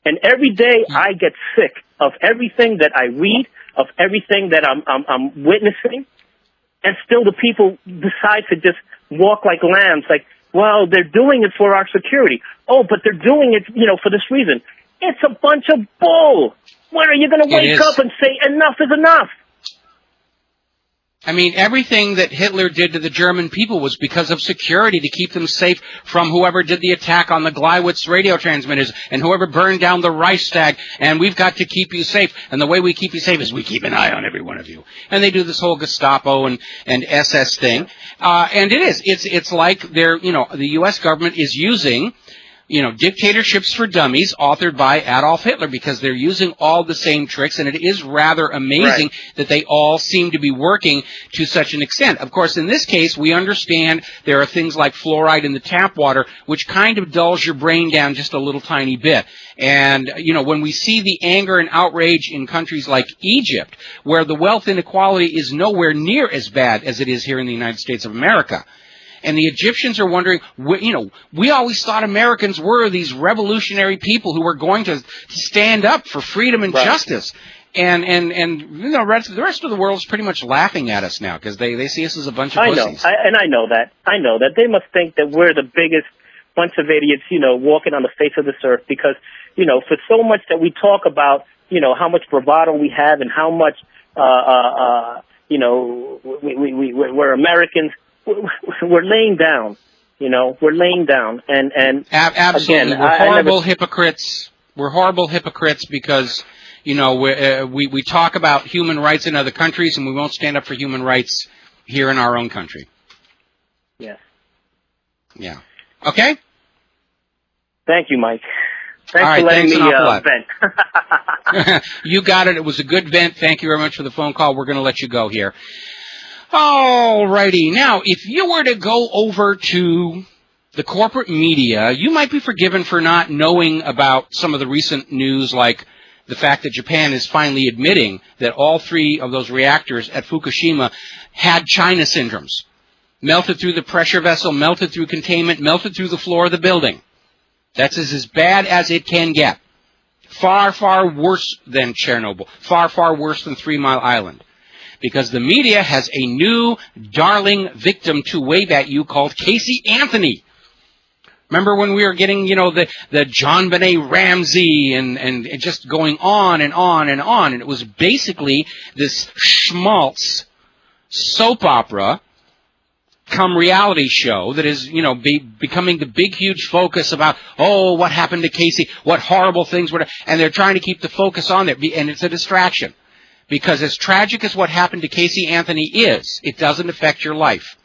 And every day I get sick of everything that I read, of everything that I'm witnessing, and still the people decide to just walk like lambs, like, well, they're doing it for our security. Oh, but they're doing it, for this reason. It's a bunch of bull. When are you going to wake up and say enough is enough? I mean, everything that Hitler did to the German people was because of security, to keep them safe from whoever did the attack on the Gleiwitz radio transmitters and whoever burned down the Reichstag, and we've got to keep you safe. And the way we keep you safe is we keep an eye on every one of you. And they do this whole Gestapo and SS thing. And it's like they're, the U.S. government is using, Dictatorships for Dummies, authored by Adolf Hitler, because they're using all the same tricks, and it is rather amazing that they all seem to be working to such an extent. Of course, in this case, we understand there are things like fluoride in the tap water, which kind of dulls your brain down just a little tiny bit. And, when we see the anger and outrage in countries like Egypt, where the wealth inequality is nowhere near as bad as it is here in the United States of America, and the Egyptians are wondering, we always thought Americans were these revolutionary people who were going to stand up for freedom and justice. And the rest of the world is pretty much laughing at us now because they see us as a bunch of pussies. I know that. I know that. They must think that we're the biggest bunch of idiots, walking on the face of this earth because, for so much that we talk about, how much bravado we have and how much, we're Americans. We're laying down, we're laying down, and absolutely, again, we're horrible hypocrites. We're horrible hypocrites because we talk about human rights in other countries, and we won't stand up for human rights here in our own country. Yeah. Yeah. Okay. Thank you, Mike. Thanks for letting me vent. You got it. It was a good vent. Thank you very much for the phone call. We're going to let you go here. Alrighty, now, if you were to go over to the corporate media, you might be forgiven for not knowing about some of the recent news, like the fact that Japan is finally admitting that all 3 of those reactors at Fukushima had China syndromes. Melted through the pressure vessel, melted through containment, melted through the floor of the building. That's as bad as it can get. Far, far worse than Chernobyl. Far, far worse than 3 Mile Island. Because the media has a new darling victim to wave at you called Casey Anthony. Remember when we were getting, the John Benet Ramsey and just going on and on and on. And it was basically this schmaltz soap opera come reality show that is, becoming the big, huge focus about, what happened to Casey, what horrible things were, and they're trying to keep the focus on there, and it's a distraction. Because as tragic as what happened to Casey Anthony is, it doesn't affect your life.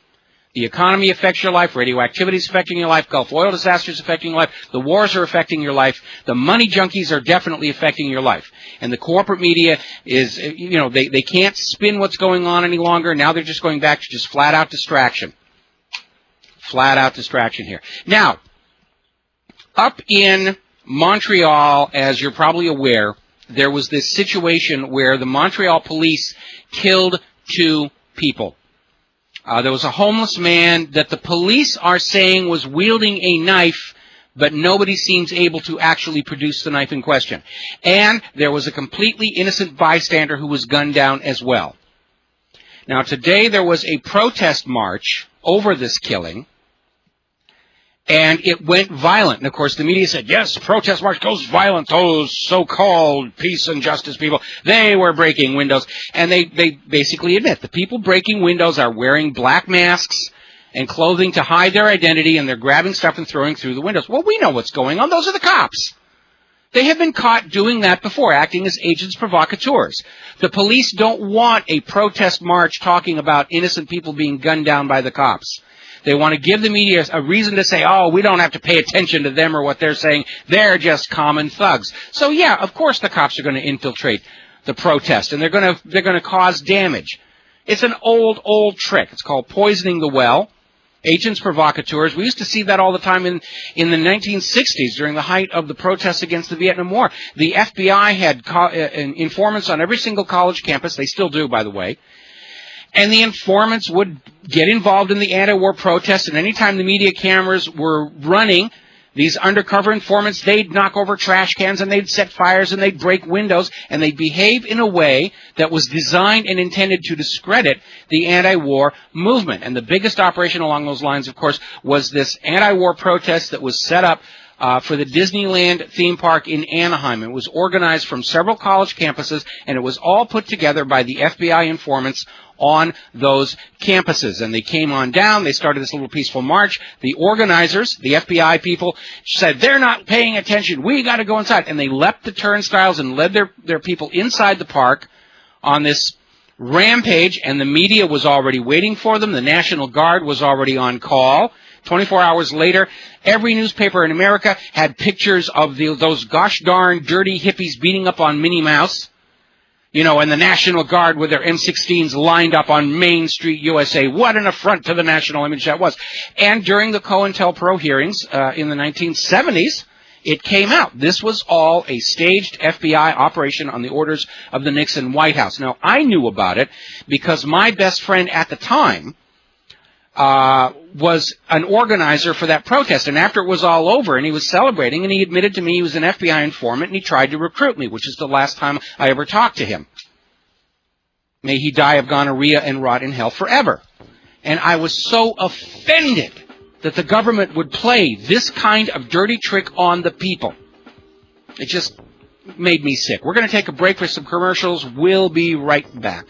The economy affects your life, radioactivity is affecting your life, Gulf oil disasters affecting your life, the wars are affecting your life, the money junkies are definitely affecting your life. And the corporate media is, they can't spin what's going on any longer. Now they're just going back to just flat-out distraction. Flat-out distraction here. Now, up in Montreal, as you're probably aware, there was this situation where the Montreal police killed 2 people. There was a homeless man that the police are saying was wielding a knife, but nobody seems able to actually produce the knife in question. And there was a completely innocent bystander who was gunned down as well. Now, today there was a protest march over this killing, and it went violent. And, of course, the media said, yes, protest march goes violent. Those so-called peace and justice people, they were breaking windows. And they basically admit the people breaking windows are wearing black masks and clothing to hide their identity, and they're grabbing stuff and throwing through the windows. Well, we know what's going on. Those are the cops. They have been caught doing that before, acting as agents provocateurs. The police don't want a protest march talking about innocent people being gunned down by the cops. They want to give the media a reason to say, we don't have to pay attention to them or what they're saying. They're just common thugs. So, yeah, of course the cops are going to infiltrate the protest, and they're going to cause damage. It's an old trick. It's called poisoning the well. Agents provocateurs. We used to see that all the time in the 1960s during the height of the protests against the Vietnam War. The FBI had informants on every single college campus. They still do, by the way. And the informants would get involved in the anti-war protests, and anytime the media cameras were running, these undercover informants, they'd knock over trash cans, and they'd set fires, and they'd break windows, and they'd behave in a way that was designed and intended to discredit the anti-war movement. And the biggest operation along those lines, of course, was this anti-war protest that was set up for the Disneyland theme park in Anaheim. It was organized from several college campuses, and it was all put together by the FBI informants on those campuses. And they came on down. They started this little peaceful march. The organizers, the FBI people, said, they're not paying attention. We got to go inside. And they leapt the turnstiles and led their people inside the park on this rampage. And the media was already waiting for them. The National Guard was already on call. 24 hours later, every newspaper in America had pictures of those gosh darn dirty hippies beating up on Minnie Mouse. And the National Guard with their M16s lined up on Main Street, USA. What an affront to the national image that was. And during the COINTELPRO hearings in the 1970s, it came out. This was all a staged FBI operation on the orders of the Nixon White House. Now, I knew about it because my best friend at the time was an organizer for that protest. And after it was all over and he was celebrating, and he admitted to me he was an FBI informant, and he tried to recruit me, which is the last time I ever talked to him. May he die of gonorrhea and rot in hell forever. And I was so offended that the government would play this kind of dirty trick on the people. It just made me sick. We're going to take a break for some commercials. We'll be right back.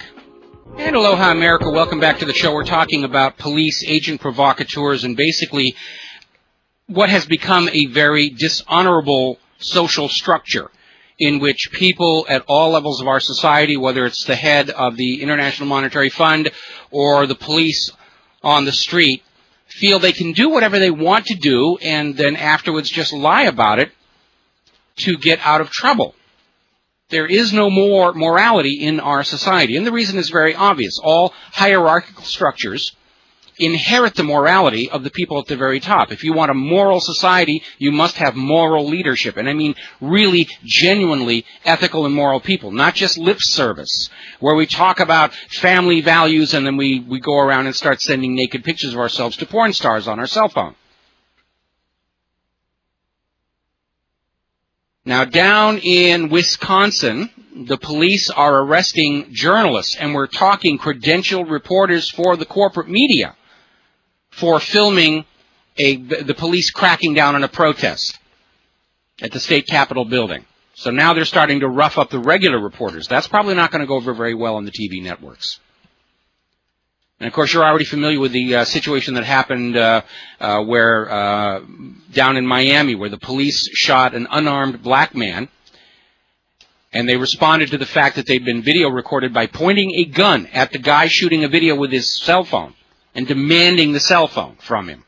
And aloha, America. Welcome back to the show. We're talking about police, agent provocateurs, and basically what has become a very dishonorable social structure in which people at all levels of our society, whether it's the head of the International Monetary Fund or the police on the street, feel they can do whatever they want to do and then afterwards just lie about it to get out of trouble. There is no more morality in our society. And the reason is very obvious. All hierarchical structures inherit the morality of the people at the very top. If you want a moral society, you must have moral leadership. And I mean really, genuinely ethical and moral people, not just lip service, where we talk about family values and then we go around and start sending naked pictures of ourselves to porn stars on our cell phone. Now, down in Wisconsin, the police are arresting journalists, and we're talking credentialed reporters for the corporate media, for filming the police cracking down on a protest at the state capitol building. So now they're starting to rough up the regular reporters. That's probably not going to go over very well on the TV networks. And, of course, you're already familiar with the situation that happened down in Miami, where the police shot an unarmed black man, and they responded to the fact that they'd been video recorded by pointing a gun at the guy shooting a video with his cell phone and demanding the cell phone from him.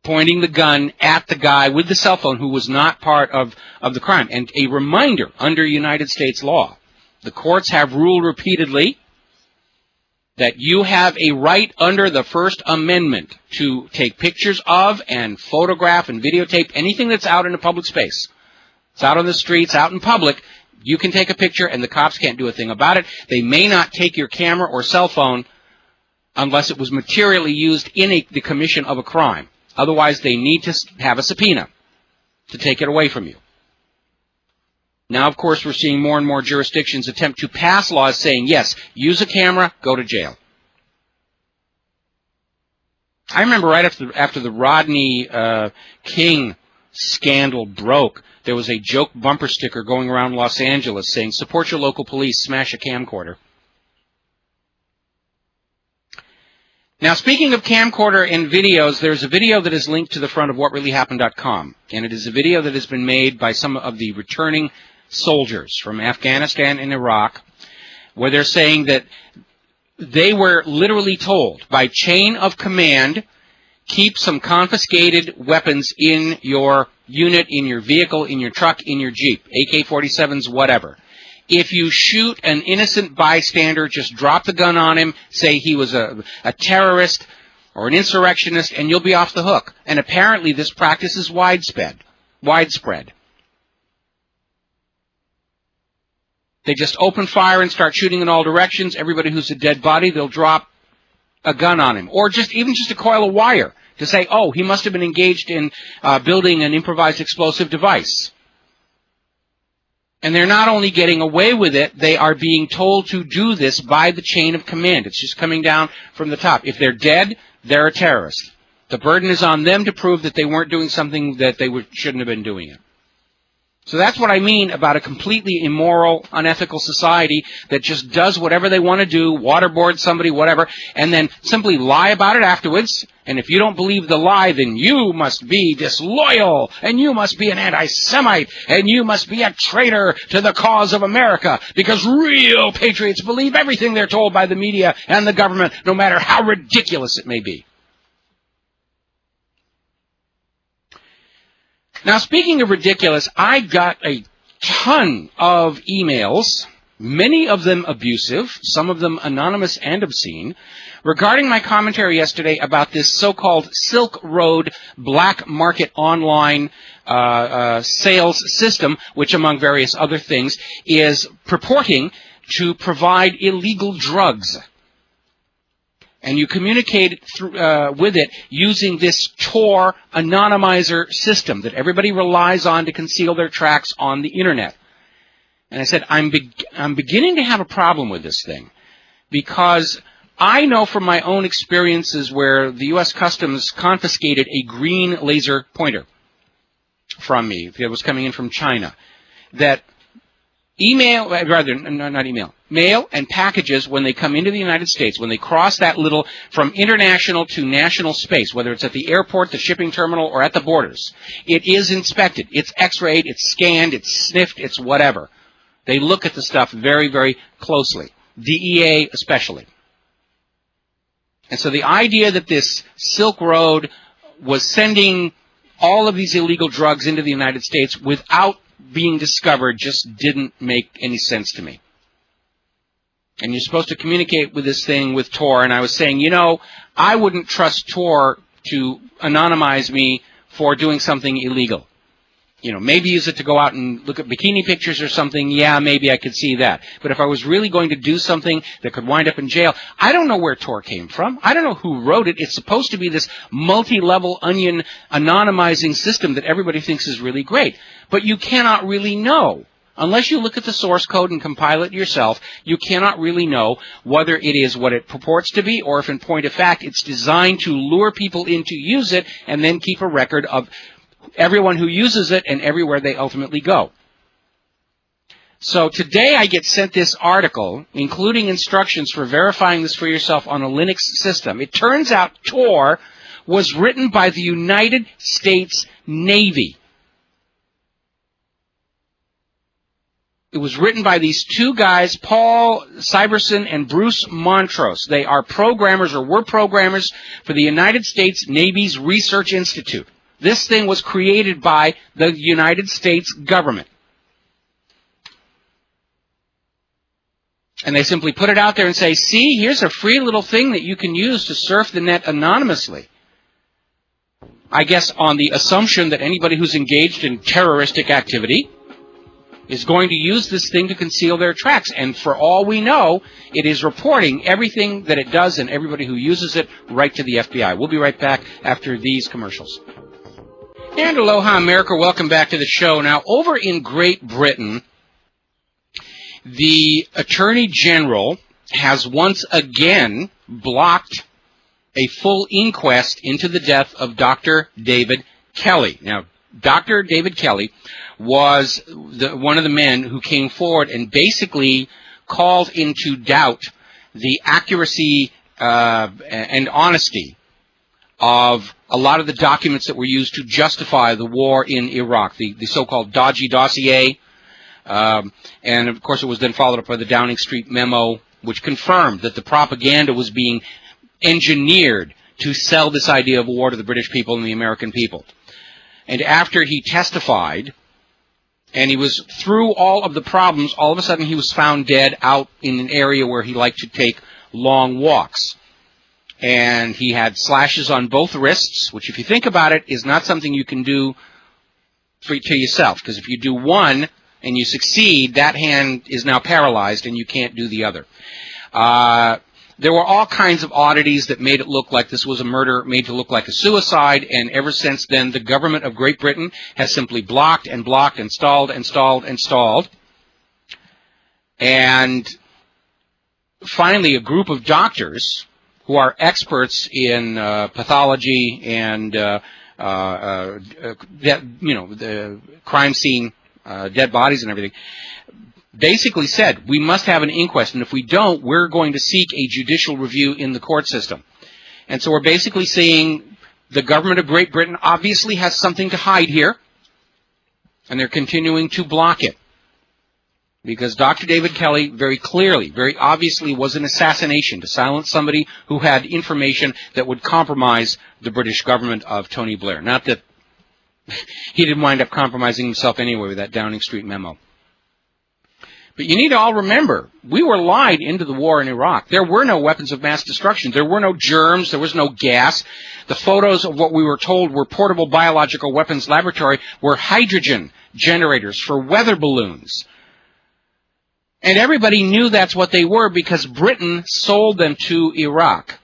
Pointing the gun at the guy with the cell phone who was not part of the crime. And a reminder, under United States law, the courts have ruled repeatedly that you have a right under the First Amendment to take pictures of and photograph and videotape anything that's out in a public space. It's out on the streets, out in public. You can take a picture and the cops can't do a thing about it. They may not take your camera or cell phone unless it was materially used in the commission of a crime. Otherwise, they need to have a subpoena to take it away from you. Now, of course, we're seeing more and more jurisdictions attempt to pass laws saying, yes, use a camera, go to jail. I remember right after the Rodney King scandal broke, there was a joke bumper sticker going around Los Angeles saying, support your local police, smash a camcorder. Now, speaking of camcorder and videos, there's a video that is linked to the front of whatreallyhappened.com, and it is a video that has been made by some of the returning soldiers from Afghanistan and Iraq, where they're saying that they were literally told by chain of command, keep some confiscated weapons in your unit, in your vehicle, in your truck, in your Jeep, AK-47s, whatever. If you shoot an innocent bystander, just drop the gun on him, say he was a terrorist or an insurrectionist, and you'll be off the hook. And apparently this practice is widespread. They just open fire and start shooting in all directions. Everybody who's a dead body, they'll drop a gun on him. Or even just a coil of wire to say, oh, he must have been engaged in building an improvised explosive device. And they're not only getting away with it, they are being told to do this by the chain of command. It's just coming down from the top. If they're dead, they're a terrorist. The burden is on them to prove that they weren't doing something that they shouldn't have been doing it. So that's what I mean about a completely immoral, unethical society that just does whatever they want to do, waterboard somebody, whatever, and then simply lie about it afterwards. And if you don't believe the lie, then you must be disloyal, and you must be an anti-Semite, and you must be a traitor to the cause of America, because real patriots believe everything they're told by the media and the government, no matter how ridiculous it may be. Now, speaking of ridiculous, I got a ton of emails, many of them abusive, some of them anonymous and obscene, regarding my commentary yesterday about this so-called Silk Road black market online sales system, which, among various other things, is purporting to provide illegal drugs. And you communicate with it using this Tor Anonymizer system that everybody relies on to conceal their tracks on the Internet. And I said, I'm beginning to have a problem with this thing, because I know from my own experiences where the U.S. Customs confiscated a green laser pointer from me that was coming in from China, that mail and packages, when they come into the United States, when they cross that little from international to national space, whether it's at the airport, the shipping terminal, or at the borders, it is inspected. It's x-rayed, it's scanned, it's sniffed, it's whatever. They look at the stuff very, very closely, DEA especially. And so the idea that this Silk Road was sending all of these illegal drugs into the United States without being discovered just didn't make any sense to me. And you're supposed to communicate with this thing with Tor, and I was saying, I wouldn't trust Tor to anonymize me for doing something illegal. Maybe use it to go out and look at bikini pictures or something. Yeah, maybe I could see that. But if I was really going to do something that could wind up in jail, I don't know where Tor came from. I don't know who wrote it. It's supposed to be this multi-level onion anonymizing system that everybody thinks is really great. But you cannot really know. Unless you look at the source code and compile it yourself, you cannot really know whether it is what it purports to be or if in point of fact it's designed to lure people in to use it and then keep a record of everyone who uses it and everywhere they ultimately go. So today I get sent this article, including instructions for verifying this for yourself on a Linux system. It turns out Tor was written by the United States Navy. It was written by these two guys, Paul Syverson and Bruce Montrose. They are programmers, or were programmers, for the United States Navy's Research Institute. This thing was created by the United States government. And they simply put it out there and say, see, here's a free little thing that you can use to surf the net anonymously. I guess on the assumption that anybody who's engaged in terroristic activity is going to use this thing to conceal their tracks. And for all we know, it is reporting everything that it does and everybody who uses it right to the FBI. We'll be right back after these commercials. And aloha, America. Welcome back to the show. Now, over in Great Britain, the Attorney General has once again blocked a full inquest into the death of Dr. David Kelly. Now, Dr. David Kelly was one of the men who came forward and basically called into doubt the accuracy and honesty of a lot of the documents that were used to justify the war in Iraq, the so-called dodgy dossier. And, of course, it was then followed up by the Downing Street memo, which confirmed that the propaganda was being engineered to sell this idea of war to the British people and the American people. And after he testified, and he was through all of the problems, all of a sudden he was found dead out in an area where he liked to take long walks. And he had slashes on both wrists, which, if you think about it, is not something you can do to yourself. Because if you do one and you succeed, that hand is now paralyzed and you can't do the other. There were all kinds of oddities that made it look like this was a murder, made to look like a suicide, and ever since then, the government of Great Britain has simply blocked and blocked and stalled and stalled and stalled. And finally, a group of doctors who are experts in pathology and the crime scene, dead bodies and everything, basically said, we must have an inquest, and if we don't, we're going to seek a judicial review in the court system. And so we're basically saying the government of Great Britain obviously has something to hide here, and they're continuing to block it. Because Dr. David Kelly very clearly, very obviously was an assassination to silence somebody who had information that would compromise the British government of Tony Blair. Not that he didn't wind up compromising himself anyway with that Downing Street memo. But you need to all remember, we were lied into the war in Iraq. There were no weapons of mass destruction. There were no germs. There was no gas. The photos of what we were told were portable biological weapons laboratory were hydrogen generators for weather balloons. And everybody knew that's what they were because Britain sold them to Iraq.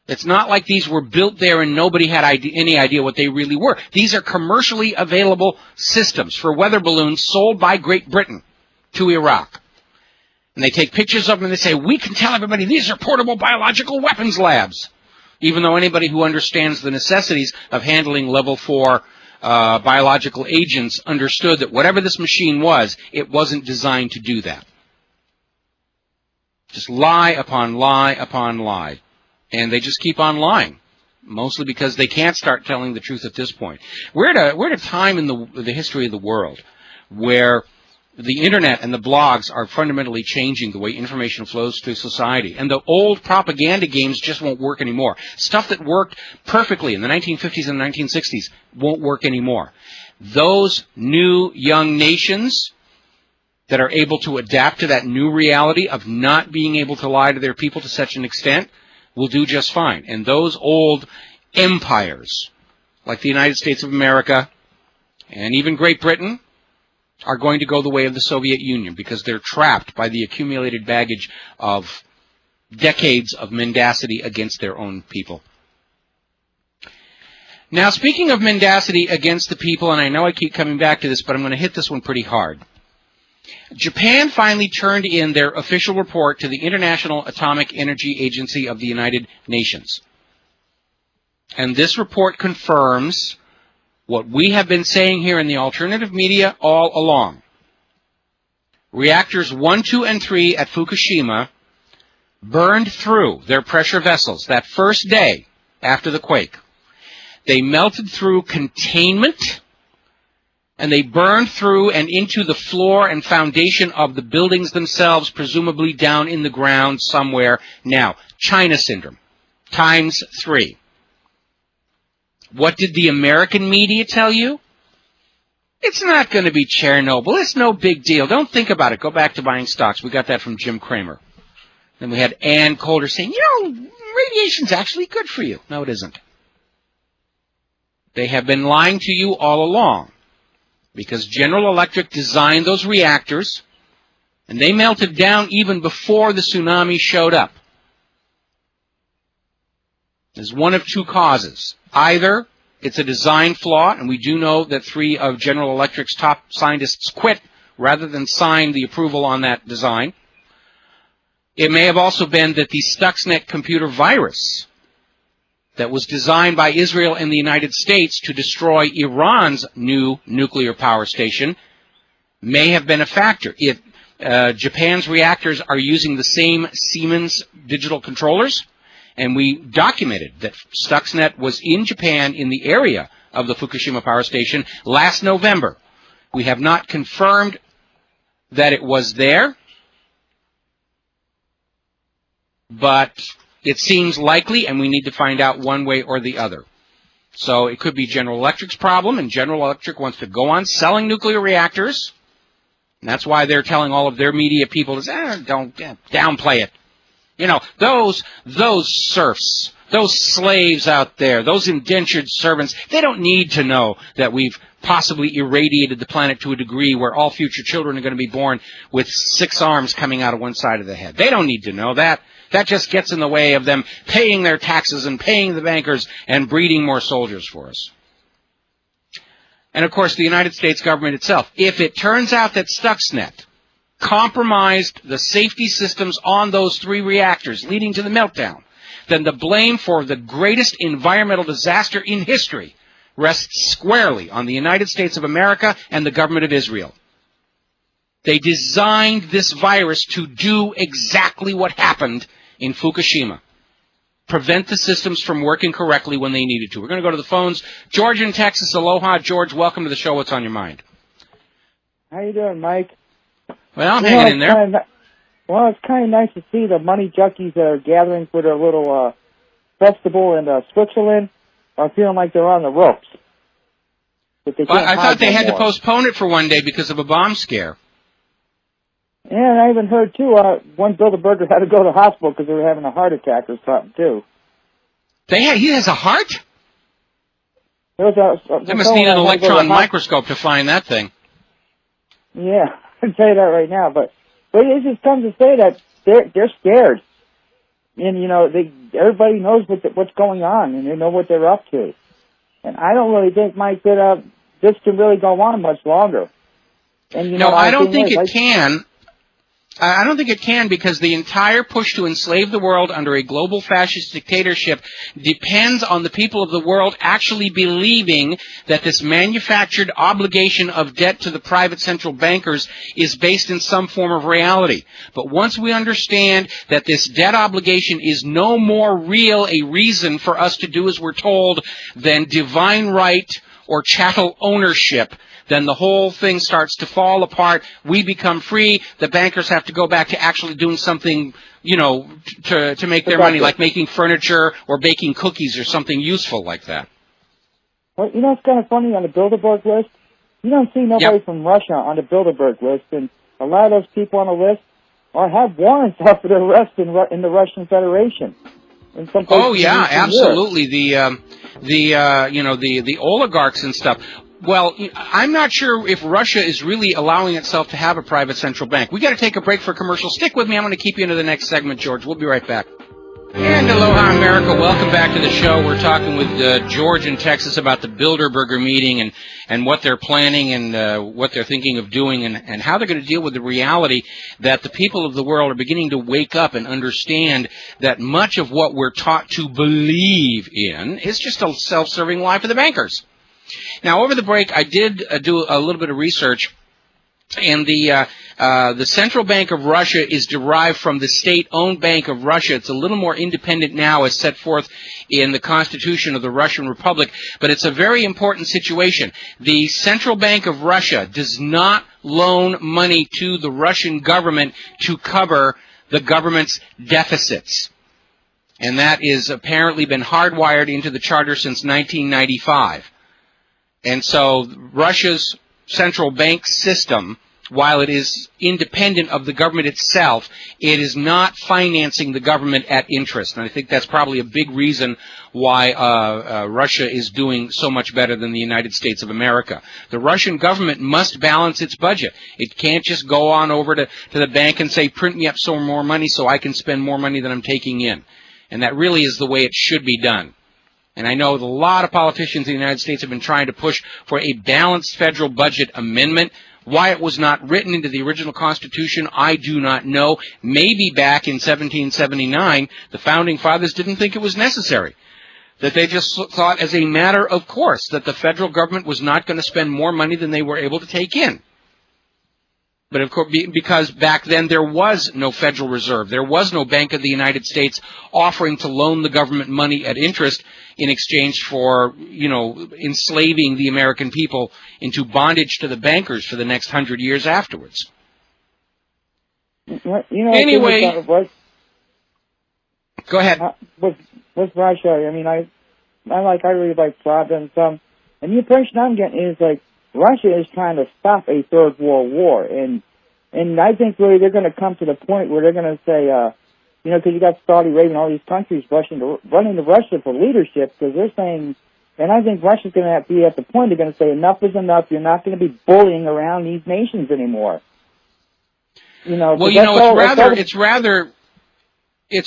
It's not like these were built there and nobody had any idea what they really were. These are commercially available systems for weather balloons sold by Great Britain to Iraq. And they take pictures of them and they say, we can tell everybody these are portable biological weapons labs. Even though anybody who understands the necessities of handling level 4 biological agents understood that whatever this machine was, it wasn't designed to do that. Just lie upon lie upon lie. And they just keep on lying, mostly because they can't start telling the truth at this point. We're at a time in the history of the world where the Internet and the blogs are fundamentally changing the way information flows through society. And the old propaganda games just won't work anymore. Stuff that worked perfectly in the 1950s and 1960s won't work anymore. those new young nations that are able to adapt to that new reality of not being able to lie to their people to such an extent will do just fine. And those old empires, like the United States of America and even Great Britain, are going to go the way of the Soviet Union because they're trapped by the accumulated baggage of decades of mendacity against their own people. Now, speaking of mendacity against the people, and I know I keep coming back to this, but I'm going to hit this one pretty hard. Japan finally turned in their official report to the International Atomic Energy Agency of the United Nations. And this report confirms what we have been saying here in the alternative media all along. Reactors 1, 2, and 3 at Fukushima burned through their pressure vessels that first day after the quake. They melted through containment, and they burned through and into the floor and foundation of the buildings themselves, presumably down in the ground somewhere. Now, China syndrome, times 3. What did the American media tell you? It's not going to be Chernobyl. It's no big deal. Don't think about it. Go back to buying stocks. We got that from Jim Cramer. Then we had Ann Coulter saying, radiation's actually good for you. No, it isn't. They have been lying to you all along because General Electric designed those reactors, and they melted down even before the tsunami showed up. There's one of two causes. Either it's a design flaw, and we do know that 3 of General Electric's top scientists quit rather than sign the approval on that design. It may have also been that the Stuxnet computer virus that was designed by Israel and the United States to destroy Iran's new nuclear power station may have been a factor. If Japan's reactors are using the same Siemens digital controllers, and we documented that Stuxnet was in Japan in the area of the Fukushima power station last November. We have not confirmed that it was there, but it seems likely, and we need to find out one way or the other. So it could be General Electric's problem, and General Electric wants to go on selling nuclear reactors, and that's why they're telling all of their media people to don't downplay it. Those serfs, those slaves out there, those indentured servants, they don't need to know that we've possibly irradiated the planet to a degree where all future children are going to be born with 6 arms coming out of one side of the head. They don't need to know that. That just gets in the way of them paying their taxes and paying the bankers and breeding more soldiers for us. And, of course, the United States government itself. If it turns out that Stuxnet compromised the safety systems on those 3 reactors, leading to the meltdown, then the blame for the greatest environmental disaster in history rests squarely on the United States of America and the government of Israel. They designed this virus to do exactly what happened in Fukushima. Prevent the systems from working correctly when they needed to. We're going to go to the phones. George in Texas. Aloha. George, welcome to the show. What's on your mind? How you doing, Mike? Well, I'm hanging in there. It's kind of nice to see the money junkies that are gathering for their little festival in Switzerland are feeling like they're on the ropes. But they can't I thought they had to more. postpone it for one day because of a bomb scare. Yeah, and I even heard, too, one Bilderberger had to go to the hospital because they were having a heart attack or something, too. He has a heart? They must need an electron microscope to find that thing. Yeah, I can tell you that right now. But it just comes to say that they're scared. And, everybody knows what's going on, and they know what they're up to. And I don't really think, Mike, that this can really go on much longer. And, I don't think it can. I don't think it can because the entire push to enslave the world under a global fascist dictatorship depends on the people of the world actually believing that this manufactured obligation of debt to the private central bankers is based in some form of reality. But once we understand that this debt obligation is no more real a reason for us to do as we're told than divine right or chattel ownership, then the whole thing starts to fall apart. We become free. The bankers have to go back to actually doing something, to make their money, like making furniture or baking cookies or something useful like that. Well, it's kind of funny on the Bilderberg list. You don't see nobody from Russia on the Bilderberg list, and a lot of those people on the list have warrants out for their arrest in the Russian Federation. In some oh yeah, absolutely. The oligarchs and stuff. Well, I'm not sure if Russia is really allowing itself to have a private central bank. We got to take a break for commercial. Stick with me. I'm going to keep you into the next segment, George. We'll be right back. And aloha, America. Welcome back to the show. We're talking with George in Texas about the Bilderberger meeting and what they're planning and what they're thinking of doing and how they're going to deal with the reality that the people of the world are beginning to wake up and understand that much of what we're taught to believe in is just a self-serving lie for the bankers. Now, over the break, I did do a little bit of research. And the Central Bank of Russia is derived from the state-owned Bank of Russia. It's a little more independent now as set forth in the Constitution of the Russian Republic, but it's a very important situation. The Central Bank of Russia does not loan money to the Russian government to cover the government's deficits. And that is apparently been hardwired into the charter since 1995. And so Russia's central bank system, while it is independent of the government itself, it is not financing the government at interest. And I think that's probably a big reason why Russia is doing so much better than the United States of America. The Russian government must balance its budget. It can't just go on over to the bank and say, print me up some more money so I can spend more money than I'm taking in. And that really is the way it should be done. And I know a lot of politicians in the United States have been trying to push for a balanced federal budget amendment. Why it was not written into the original Constitution, I do not know. Maybe back in 1779, the Founding Fathers didn't think it was necessary. That they just thought as a matter of course that the federal government was not going to spend more money than they were able to take in. But of course, because back then there was no Federal Reserve, there was no Bank of the United States offering to loan the government money at interest in exchange for, enslaving the American people into bondage to the bankers for the next 100 years afterwards. Anyway, go ahead. With Russia, I mean, I really like problems. And the impression I'm getting is like, Russia is trying to stop a third world war, and I think really they're going to come to the point where they're going to say, because you got Saudi Arabia and all these countries running to Russia for leadership, because they're saying, and I think Russia's going to be at the point they're going to say enough is enough. You're not going to be bullying around these nations anymore. It's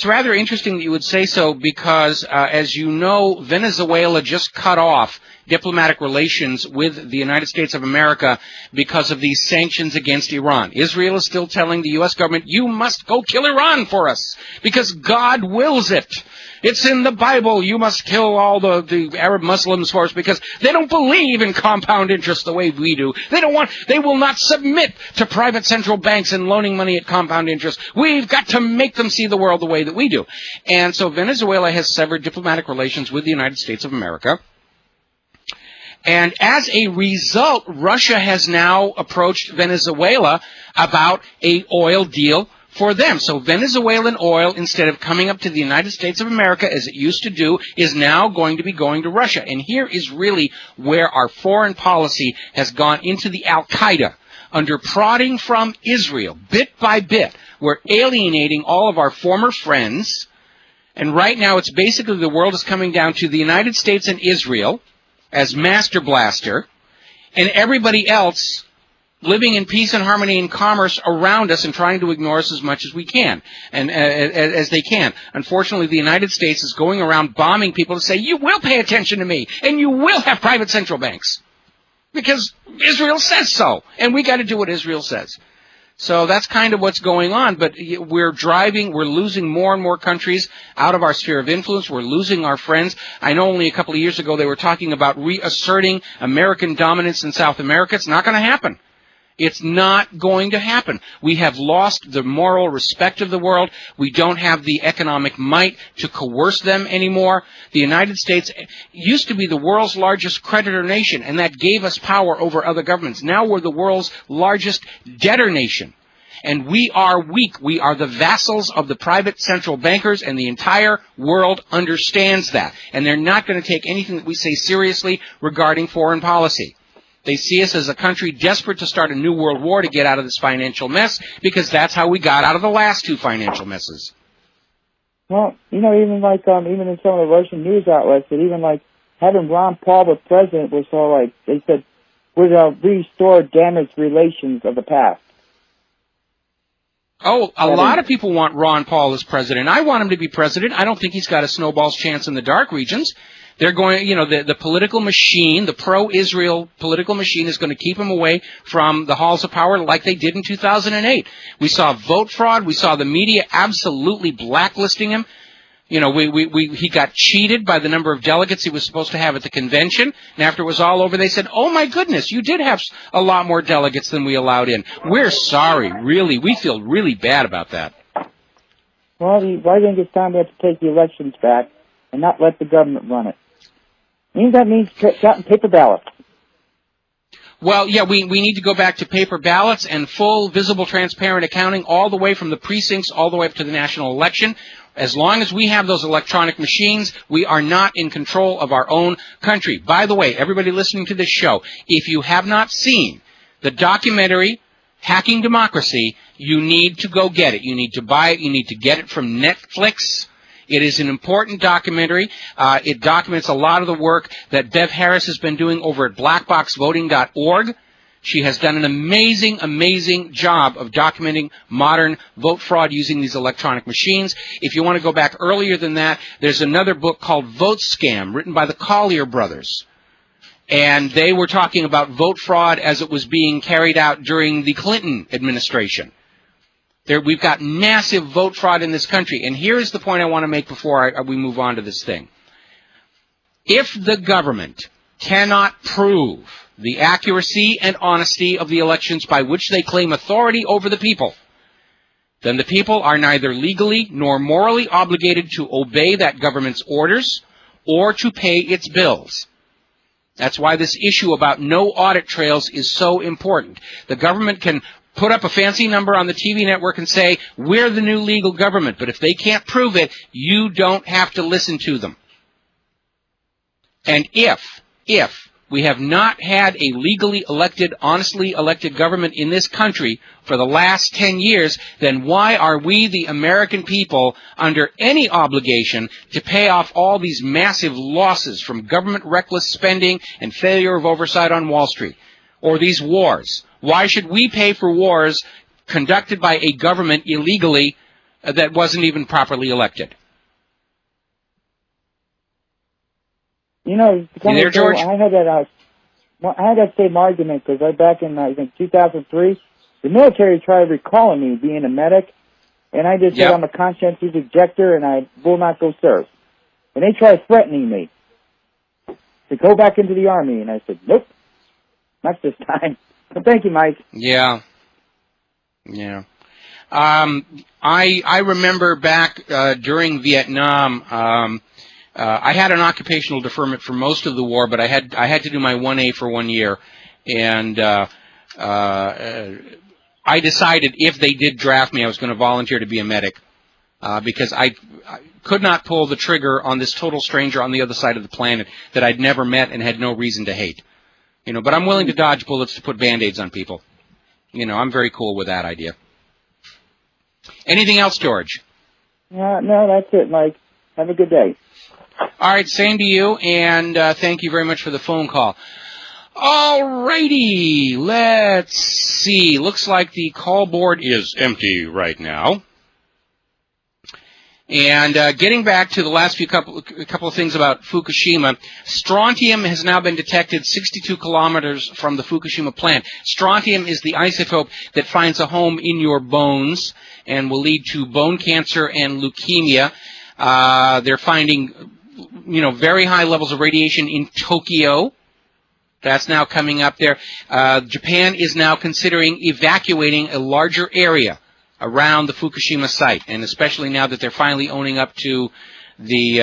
rather interesting that you would say so because, as you know, Venezuela just cut off diplomatic relations with the United States of America because of these sanctions against Iran. Israel is still telling the U.S. government, you must go kill Iran for us because God wills it. It's in the Bible. You must kill all the Arab Muslims for us because they don't believe in compound interest the way we do. They will not submit to private central banks and loaning money at compound interest. We've got to make them see the world the way that we do. And so Venezuela has severed diplomatic relations with the United States of America. And as a result, Russia has now approached Venezuela about an oil deal for them. So Venezuelan oil, instead of coming up to the United States of America as it used to do, is now going to be going to Russia. And here is really where our foreign policy has gone into the Al-Qaeda. Under prodding from Israel, bit by bit, we're alienating all of our former friends. And right now it's basically the world is coming down to the United States and Israel as master blaster, and everybody else living in peace and harmony and commerce around us and trying to ignore us as much as we can, and as they can. Unfortunately, the United States is going around bombing people to say, you will pay attention to me, and you will have private central banks, because Israel says so, and we got to do what Israel says. So that's kind of what's going on, but we're losing more and more countries out of our sphere of influence. We're losing our friends. I know only a couple of years ago they were talking about reasserting American dominance in South America. It's not going to happen. It's not going to happen. We have lost the moral respect of the world. We don't have the economic might to coerce them anymore. The United States used to be the world's largest creditor nation, and that gave us power over other governments. Now we're the world's largest debtor nation. And we are weak. We are the vassals of the private central bankers, and the entire world understands that. And they're not going to take anything that we say seriously regarding foreign policy. They see us as a country desperate to start a new world war to get out of this financial mess, because that's how we got out of the last two financial messes. Well, you know, even in some of the Russian news outlets, that even like having Ron Paul as president was so like, they said, would restore damaged relations of the past. Oh, a lot of people want Ron Paul as president. I want him to be president. I don't think he's got a snowball's chance in the dark regions. They're going, you know, the political machine, the pro-Israel political machine is going to keep him away from the halls of power like they did in 2008. We saw vote fraud. We saw the media absolutely blacklisting him. You know, he got cheated by the number of delegates he was supposed to have at the convention. And after it was all over, they said, oh, my goodness, you did have a lot more delegates than we allowed in. We're sorry, really. We feel really bad about that. Well, I think it's time we have to take the elections back and not let the government run it. That means counting paper ballots. Well, yeah, we need to go back to paper ballots and full, visible, transparent accounting all the way from the precincts all the way up to the national election. As long as we have those electronic machines, we are not in control of our own country. By the way, everybody listening to this show, if you have not seen the documentary Hacking Democracy, you need to go get it. You need to buy it. You need to get it from Netflix. It is an important documentary. It documents a lot of the work that Bev Harris has been doing over at blackboxvoting.org. She has done an amazing, amazing job of documenting modern vote fraud using these electronic machines. If you want to go back earlier than that, there's another book called Vote Scam, written by the Collier brothers. And they were talking about vote fraud as it was being carried out during the Clinton administration. We've got massive vote fraud in this country. And here's the point I want to make before we move on to this thing. If the government cannot prove the accuracy and honesty of the elections by which they claim authority over the people, then the people are neither legally nor morally obligated to obey that government's orders or to pay its bills. That's why this issue about no audit trails is so important. The government can put up a fancy number on the TV network and say, we're the new legal government, but if they can't prove it, you don't have to listen to them. And if we have not had a legally elected, honestly elected government in this country for the last 10 years, then why are we, the American people, under any obligation to pay off all these massive losses from government reckless spending and failure of oversight on Wall Street? Or these wars? Why should we pay for wars conducted by a government illegally that wasn't even properly elected? You know, there, George? I had that same argument because back in, I think, 2003, the military tried recalling me being a medic, and I just said I'm a conscientious objector and I will not go serve. And they tried threatening me to go back into the Army, and I said, nope, not this time. But thank you, Mike. Yeah. I remember back during Vietnam, I had an occupational deferment for most of the war, but I had to do my 1A for 1 year, and I decided if they did draft me, I was going to volunteer to be a medic, because I could not pull the trigger on this total stranger on the other side of the planet that I'd never met and had no reason to hate. You know, but I'm willing to dodge bullets to put Band-Aids on people. You know, I'm very cool with that idea. Anything else, George? No, that's it, Mike. Have a good day. All right, same to you, and thank you very much for the phone call. All righty, let's see. Looks like the call board is empty right now. And getting back to the last couple of things about Fukushima, strontium has now been detected 62 kilometers from the Fukushima plant. Strontium is the isotope that finds a home in your bones and will lead to bone cancer and leukemia. They're finding, very high levels of radiation in Tokyo. That's now coming up there. Japan is now considering evacuating a larger area around the Fukushima site, and especially now that they're finally owning up to the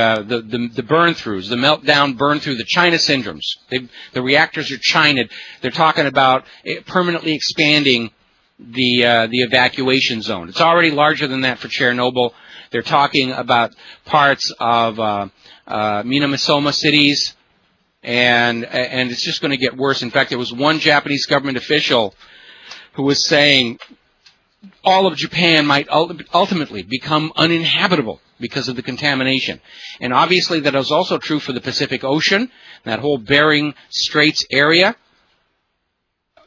burn-throughs, the meltdown burn-through, the China syndromes. The reactors are China'd. They're talking about permanently expanding the evacuation zone. It's already larger than that for Chernobyl. They're talking about parts of Minamisoma cities And it's just going to get worse. In fact, there was one Japanese government official who was saying all of Japan might ultimately become uninhabitable because of the contamination. And obviously that is also true for the Pacific Ocean, that whole Bering Straits area.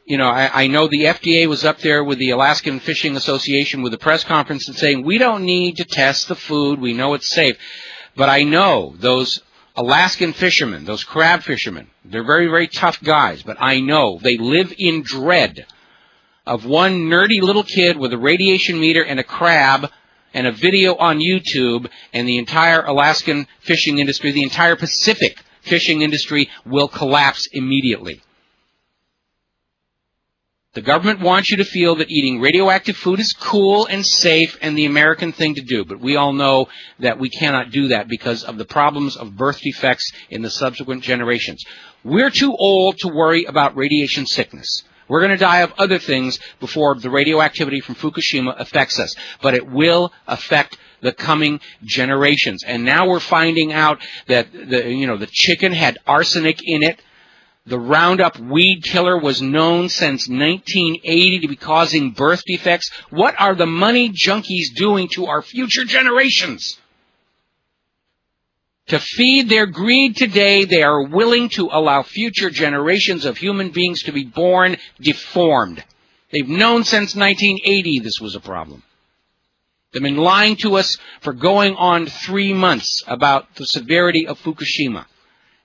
You know, I know the FDA was up there with the Alaskan Fishing Association with a press conference and saying, we don't need to test the food, we know it's safe. But I know those Alaskan fishermen, those crab fishermen, they're very, very tough guys, but I know they live in dread of one nerdy little kid with a radiation meter and a crab and a video on YouTube, and the entire Alaskan fishing industry, the entire Pacific fishing industry will collapse immediately. The government wants you to feel that eating radioactive food is cool and safe and the American thing to do. But we all know that we cannot do that because of the problems of birth defects in the subsequent generations. We're too old to worry about radiation sickness. We're going to die of other things before the radioactivity from Fukushima affects us. But it will affect the coming generations. And now we're finding out that the chicken had arsenic in it. The Roundup weed killer was known since 1980 to be causing birth defects. What are the money junkies doing to our future generations? To feed their greed today, they are willing to allow future generations of human beings to be born deformed. They've known since 1980 this was a problem. They've been lying to us for going on 3 months about the severity of Fukushima.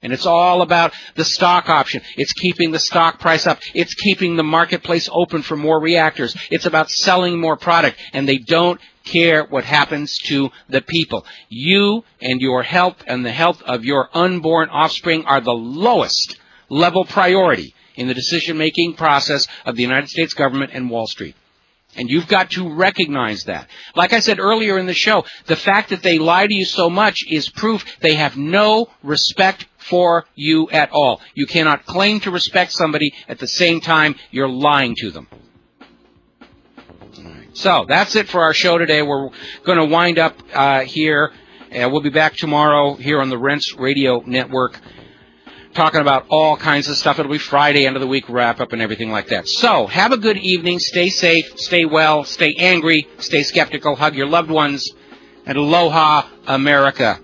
And it's all about the stock option. It's keeping the stock price up. It's keeping the marketplace open for more reactors. It's about selling more product. And they don't care what happens to the people. You and your health and the health of your unborn offspring are the lowest level priority in the decision-making process of the United States government and Wall Street. And you've got to recognize that. Like I said earlier in the show, the fact that they lie to you so much is proof they have no respect for you at all. You cannot claim to respect somebody at the same time you're lying to them. So that's it for our show today. We're going to wind up here. We'll be back tomorrow here on the Rents Radio Network, talking about all kinds of stuff. It'll be Friday, end of the week wrap-up and everything like that. So, have a good evening. Stay safe, stay well, stay angry, stay skeptical, hug your loved ones, and aloha, America.